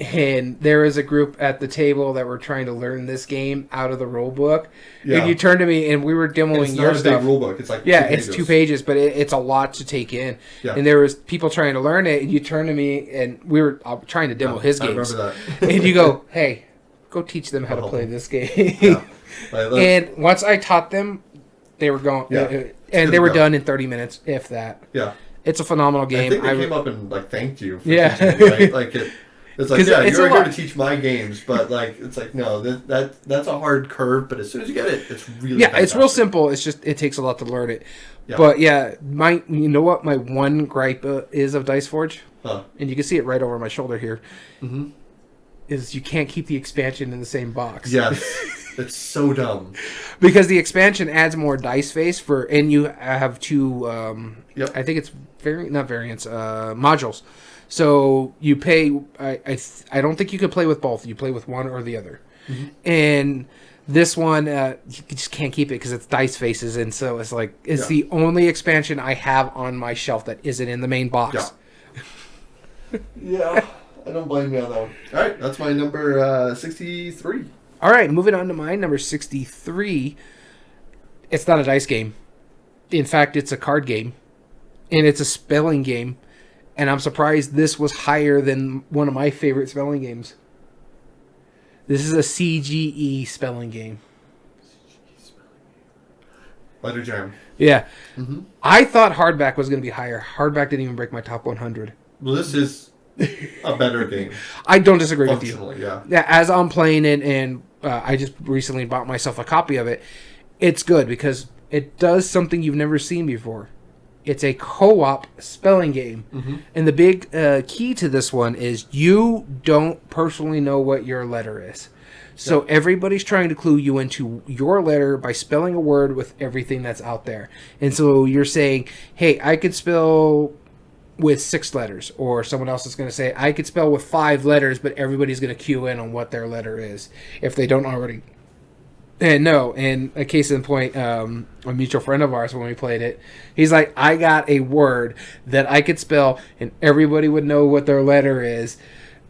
and there was a group at the table that were trying to learn this game out of the rule book. Yeah. And you turned to me, and we were demoing your stuff. It's not a big rule book. It's like 2 pages. It's 2 pages, but it's a lot to take in. Yeah. And there was people trying to learn it, and you turned to me, and we were trying to demo his games. I remember that. And you go, hey, go teach them how to play this game. And once I taught them, they were going, and they were done in 30 minutes, if that. Yeah. It's a phenomenal game. I think they came up and thanked you for teaching me, right? Like it's like, you're here to teach my games, but it's like, no, that's a hard curve, but as soon as you get it, it's really fantastic. It's real simple. It's just, it takes a lot to learn it. Yeah. But you know what my one gripe is of Dice Forge? And you can see it right over my shoulder here. Mm-hmm. Is you can't keep the expansion in the same box. Yes. It's so dumb. Because the expansion adds more dice face and you have 2, I think it's modules. So you pay. I don't think you could play with both. You play with one or the other. Mm-hmm. And this one, you just can't keep it because it's dice faces, and so it's like it's the only expansion I have on my shelf that isn't in the main box. Yeah, I don't blame you on that one. All right, that's my number 63. All right, moving on to my number 63. It's not a dice game. In fact, it's a card game, and it's a spelling game. And I'm surprised this was higher than one of my favorite spelling games. This is a CGE spelling game. Letter Jam. Yeah. Mm-hmm. I thought Hardback was going to be higher. Hardback didn't even break my top 100. Well, this is a better game. I don't disagree with you. Yeah. Yeah. As I'm playing it, and I just recently bought myself a copy of it. It's good because it does something you've never seen before. It's a co-op spelling game. Mm-hmm. And the big key to this one is you don't personally know what your letter is. So everybody's trying to clue you into your letter by spelling a word with everything that's out there. And so you're saying, hey, I could spell with 6 letters. Or someone else is going to say, I could spell with 5 letters, but everybody's going to cue in on what their letter is if they don't already. And no, and a case in point, a mutual friend of ours, when we played it, he's like, I got a word that I could spell and everybody would know what their letter is,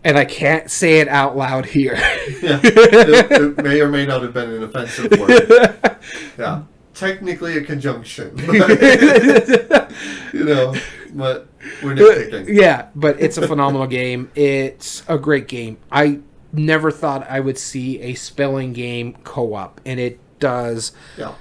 and I can't say it out loud here. Yeah, it may or may not have been an offensive word. Yeah, technically a conjunction. But, but we're nitpicking. Yeah, but it's a phenomenal game. It's a great game. I never thought I would see a spelling game co-op, and it does. Yeah.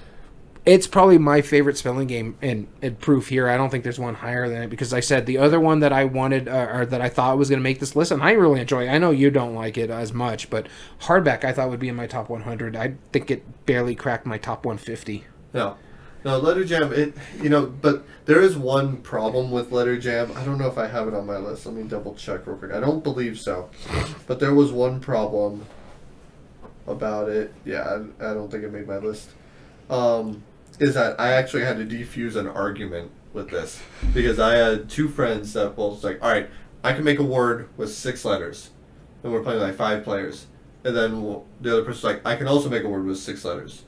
It's probably my favorite spelling game, and proof here, I don't think there's one higher than it, because I said the other one that I wanted, or that I thought was going to make this list, and I really enjoy it. I know you don't like it as much, but Hardback I thought would be in my top 100. I think it barely cracked my top 150. Yeah. No, Letter Jam, but there is one problem with Letter Jam. I don't know if I have it on my list. Let me double check real quick. I don't believe so. But there was one problem about it. Yeah, I don't think it made my list. Is that I actually had to defuse an argument with this. Because I had 2 friends that both was like, all right, I can make a word with 6 letters. And we're playing like 5 players. And then the other person's like, I can also make a word with 6 letters.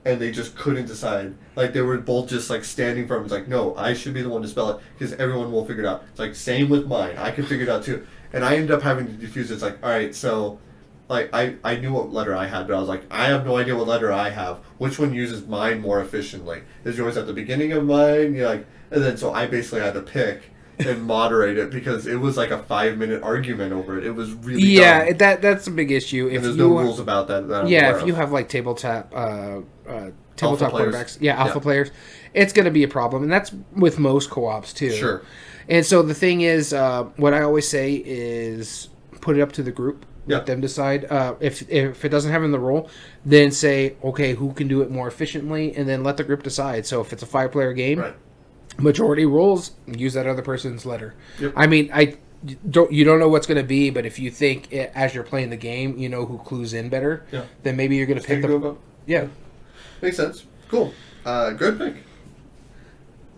And they just couldn't decide. Like, they were both just, like, standing firm. It's like, no, I should be the one to spell it, because everyone will figure it out. It's like, same with mine. I can figure it out, too. And I ended up having to diffuse it. It's like, all right, so, like, I knew what letter I had, but I was like, I have no idea what letter I have. Which one uses mine more efficiently? Is yours at the beginning of mine? You're like, and then, so I basically had to pick and moderate it, because it was like a 5-minute argument over it. It was really dumb. That's a big issue. And there's no rules about that. If you have like tabletop quarterbacks, alpha players, it's going to be a problem, and that's with most co-ops too. Sure. And so the thing is, what I always say is put it up to the group. Let them decide. If it doesn't have in the role, then say, okay, who can do it more efficiently, and then let the group decide. So if it's a 5-player game. Right. Majority rules, use that other person's letter. Yep. I mean, you don't know what's going to be, but if you think as you're playing the game, you know who clues in better, then maybe you're going to pick the... Yeah. Makes sense. Cool. Good pick.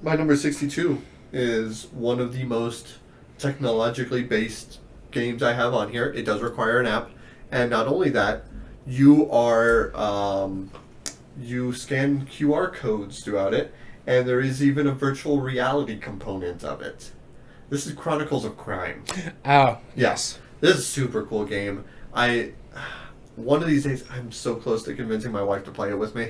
My number 62 is one of the most technologically based games I have on here. It does require an app. And not only that, you are... you scan QR codes throughout it. And there is even a virtual reality component of it. This is Chronicles of Crime. Oh, yes. This is a super cool game. One of these days, I'm so close to convincing my wife to play it with me.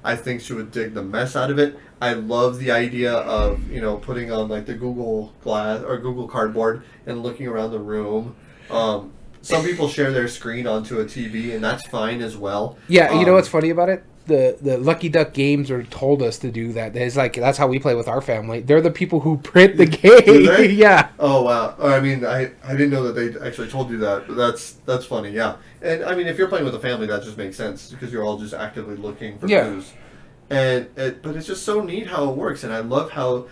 I think she would dig the mess out of it. I love the idea of, putting on like the Google Glass or Google Cardboard and looking around the room. Some people share their screen onto a TV, and that's fine as well. Yeah, you know what's funny about it? The Lucky Duck Games told us to do that. It's like that's how we play with our family. They're the people who print the game. Do they? Yeah. Oh wow. I mean, I didn't know that they actually told you that. But that's funny. Yeah. And I mean, if you're playing with a family, that just makes sense because you're all just actively looking for clues. But it's just so neat how it works, and I love how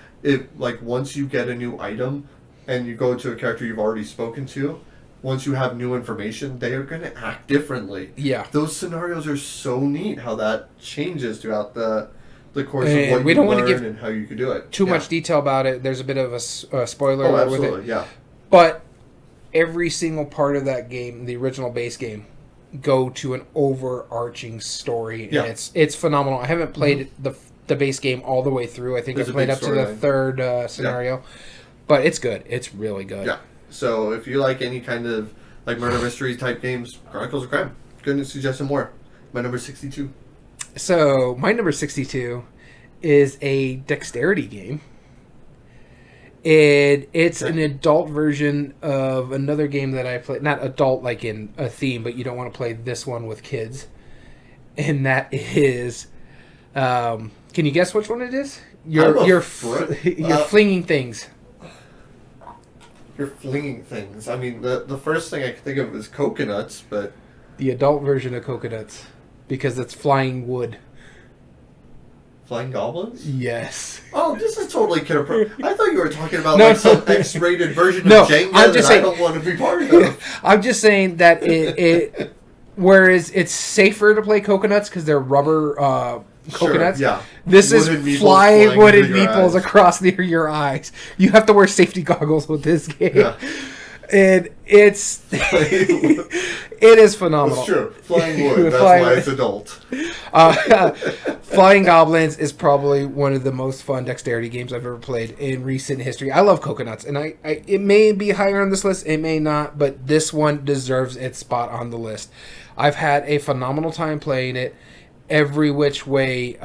once you get a new item and you go to a character you've already spoken to. Once you have new information, they are going to act differently. Yeah. Those scenarios are so neat how that changes throughout the course of what we you don't learn want to give and how you can do it. Too much detail about it. There's a bit of a spoiler absolutely, with it. Yeah. But every single part of that game, the original base game, go to an overarching story. Yeah. And it's phenomenal. I haven't played the base game all the way through. I think There's I played up to the third scenario. Yeah. But it's good. It's really good. Yeah. So if you like any kind of murder mystery type games, Chronicles of Crime, couldn't suggest some more. My number 62. So my number 62 is a dexterity game. And it's an adult version of another game that I play. Not adult like in a theme, but you don't want to play this one with kids. And that is... can you guess which one it is? You're flinging things. You're flinging things. I mean, the first thing I can think of is coconuts, but... The adult version of Coconuts. Because it's flying wood. Flying goblins? Yes. Oh, this is totally kid appropriate. I thought you were talking about some X-rated version of Jenga I don't want to be part of. I'm just saying that it whereas it's safer to play Coconuts because they're rubber coconuts. Sure, yeah. This is flying wooden meeples across near your eyes. You have to wear safety goggles with this game. Yeah. And it is phenomenal. That's true. Flying wood. That's why it's adult. Flying Goblins is probably one of the most fun dexterity games I've ever played in recent history. I love Coconuts, and it may be higher on this list, it may not, but this one deserves its spot on the list. I've had a phenomenal time playing it. Every which way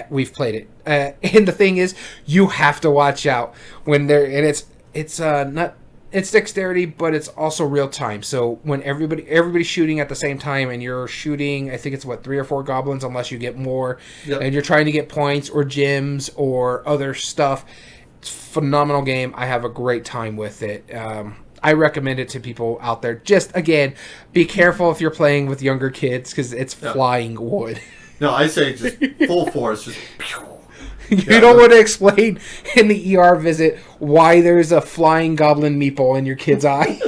we've played it, and the thing is, you have to watch out when they're and it's dexterity, but it's also real time. So when everybody's shooting at the same time, and you're shooting, I think it's 3 or 4 goblins, unless you get more, and you're trying to get points or gems or other stuff. It's a phenomenal game. I have a great time with it. I recommend it to people out there. Just, again, be careful if you're playing with younger kids, because it's flying wood. No, I say just full force. Just you don't want to explain in the ER visit why there's a flying goblin meeple in your kid's eye.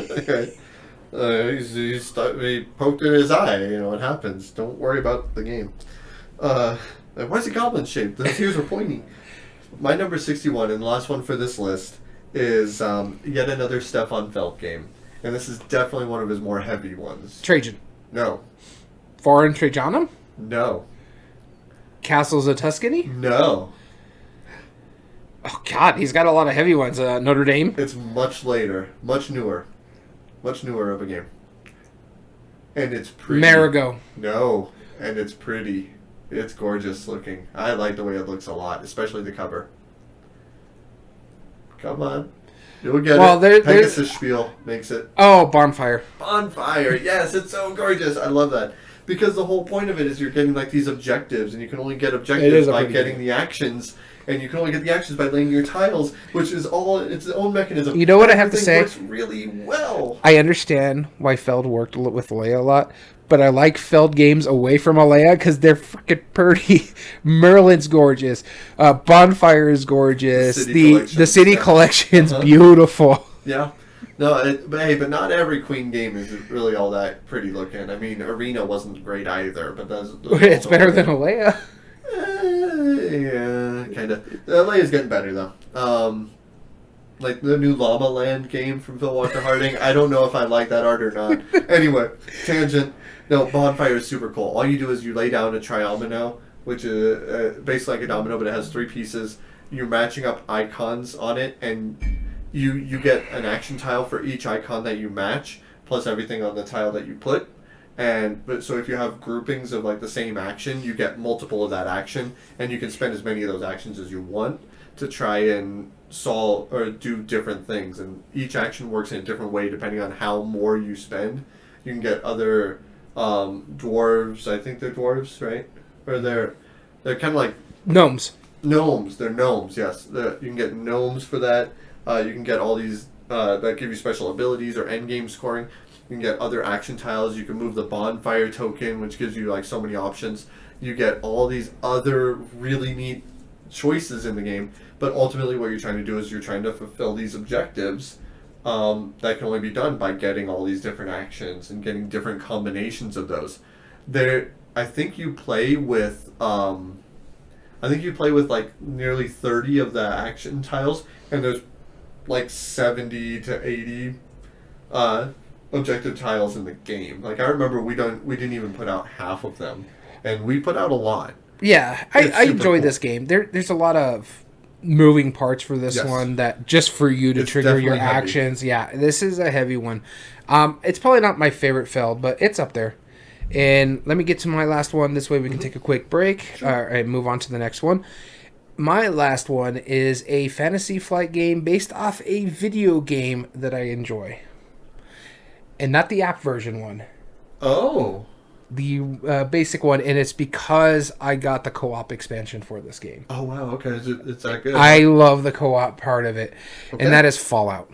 He poked in his eye. You know, it happens. Don't worry about the game. Why is it goblin shaped? The ears are pointing. My number 61, and the last one for this list, is yet another Stefan Feld game. And this is definitely one of his more heavy ones. Trajan. No. Foreign Trajanum? No. Castles of Tuscany? No. Oh, God, he's got a lot of heavy ones. Notre Dame? It's much later. Much newer. Much newer of a game. And it's pretty. Marigot. No. And it's pretty. It's gorgeous looking. I like the way it looks a lot, especially the cover. Come on. You'll get it. Pegasus Spiel makes it. Oh, Bonfire. Bonfire. Yes, it's so gorgeous. I love that. Because the whole point of it is you're getting like these objectives, and you can only get objectives by getting the actions, and you can only get the actions by laying your tiles, which is all its own mechanism. You know what I have to say? Works really well. I understand why Feld worked with Alea a lot, but I like Feld games away from Alea because they're freaking pretty. Merlin's gorgeous. Bonfire is gorgeous. The City Collection's beautiful. Yeah. No, but not every Queen game is really all that pretty looking. I mean, Arena wasn't great either, but it's better than Alea. Yeah, kind of. Alea's getting better though. Like the new Llama Land game from Phil Walker Harding. I don't know if I like that art or not. Anyway, tangent. No, Bonfire is super cool. All you do is you lay down a triomino, which is basically like a domino, but it has 3 pieces. You're matching up icons on it, and you get an action tile for each icon that you match, plus everything on the tile that you put. So if you have groupings of like the same action, you get multiple of that action, and you can spend as many of those actions as you want to try and solve or do different things. And each action works in a different way depending on how more you spend. You can get other dwarves. I think they're dwarves, right? Or they're kind of like gnomes. Gnomes. They're gnomes. Yes, you can get gnomes for that. You can get all these that give you special abilities or end game scoring. You can get other action tiles. You can move the bonfire token, which gives you like so many options. You get all these other really neat choices in the game. But ultimately, what you're trying to do is you're trying to fulfill these objectives that can only be done by getting all these different actions and getting different combinations of those. I think you play with like nearly 30 of the action tiles, and there's like 70 to 80 objective tiles in the game. Like I remember we didn't even put out half of them, and we put out a lot. Yeah, I enjoy this game. There's a lot of moving parts for this one that just for you to trigger your actions. Heavy. Yeah, this is a heavy one. It's probably not my favorite Feld, but it's up there. And let me get to my last one. This way we can take a quick break and move on to the next one. My last one is a fantasy flight game based off a video game that I enjoy. And not the app version one. Oh. The basic one, and it's because I got the co-op expansion for this game. Oh, wow. Okay. It's that good. I love the co-op part of it, and that is Fallout.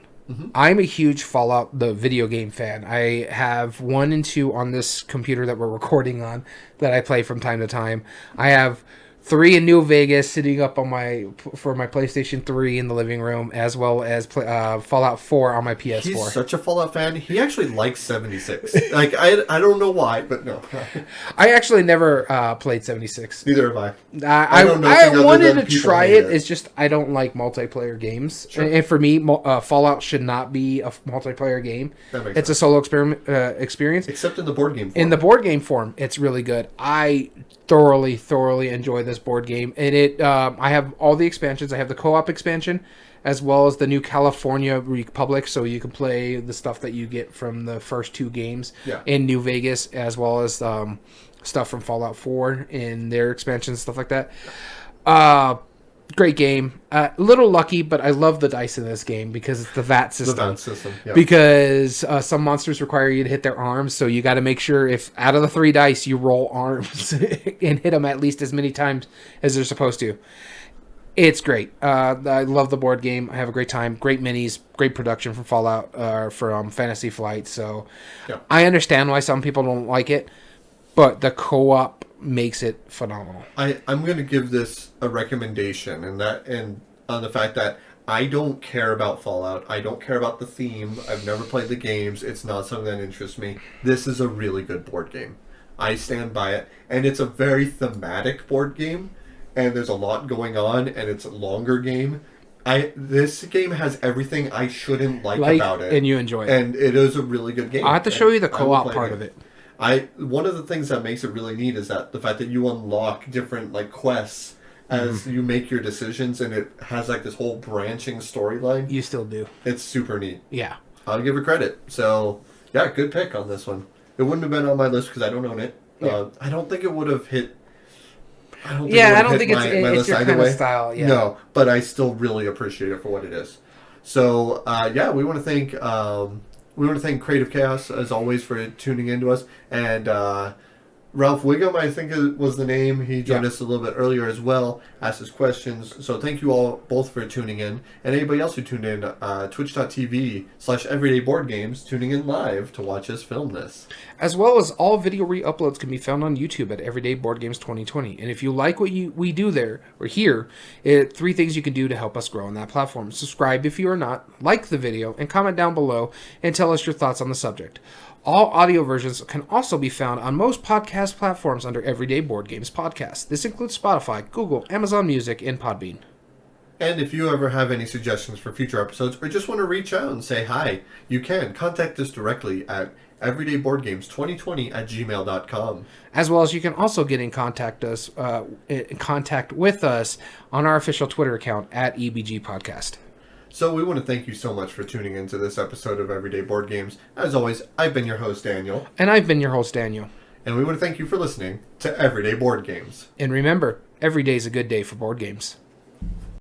I'm a huge Fallout, the video game fan. I have 1 and 2 on this computer that we're recording on that I play from time to time. I have 3 in New Vegas sitting up on my PlayStation 3 in the living room, as well as Fallout 4 on my PS4. He's such a Fallout fan. He actually likes 76. Like, I don't know why, but no. I actually never played 76. Neither have I. I wanted to try it. It's just I don't like multiplayer games. Sure. And for me, Fallout should not be a multiplayer game. It's a solo experience. Except in the board game form. In the board game form, it's really good. I thoroughly enjoy this board game, and I have all the expansions. I have the co-op expansion as well as the new California Republic, so you can play the stuff that you get from the first 2 games in New Vegas, as well as stuff from Fallout 4 in their expansions, stuff like that. Great game. A little lucky, but I love the dice in this game because it's the VAT system. The VAT system, yeah. Because some monsters require you to hit their arms, so you got to make sure if out of the 3 dice you roll arms and hit them at least as many times as they're supposed to. It's great. I love the board game. I have a great time. Great minis. Great production from Fallout, from Fantasy Flight. So I understand why some people don't like it, but the co-op makes it phenomenal. I'm going to give this a recommendation, and on the fact that I don't care about Fallout. I don't care about the theme. I've never played the games. It's not something that interests me. This is a really good board game. I stand by it, and it's a very thematic board game, and there's a lot going on, and it's a longer game. This game has everything I shouldn't like about it, and you enjoy it, and it is a really good game. I have to show you the co-op part of it. One of the things that makes it really neat is that the fact that you unlock different quests as you make your decisions, and it has this whole branching storyline. You still do. It's super neat. Yeah, I'll give it credit. So yeah, good pick on this one. It wouldn't have been on my list because I don't own it. Yeah. I don't think it would have hit. I don't think it's your kind of style. Yeah. No, but I still really appreciate it for what it is. So we want to thank. We want to thank Creative Chaos, as always, for tuning in to us. And Ralph Wiggum, I think it was the name. He joined us a little bit earlier as well, asked us questions. So thank you all both for tuning in. And anybody else who tuned in, twitch.tv/everydayboardgames, tuning in live to watch us film this. As well as all video re-uploads can be found on YouTube at Everyday Board Games 2020. And if you like what we do there, or here, 3 things you can do to help us grow on that platform. Subscribe if you are not, like the video, and comment down below and tell us your thoughts on the subject. All audio versions can also be found on most podcast platforms under Everyday Board Games Podcast. This includes Spotify, Google, Amazon Music, and Podbean. And if you ever have any suggestions for future episodes or just want to reach out and say hi, you can contact us directly at everydayboardgames2020@gmail.com. As well as you can also get in contact with us on our official Twitter account at EBG Podcast. So we want to thank you so much for tuning into this episode of Everyday Board Games. As always, I've been your host, Daniel. And I've been your host, Daniel. And we want to thank you for listening to Everyday Board Games. And remember, every day is a good day for board games.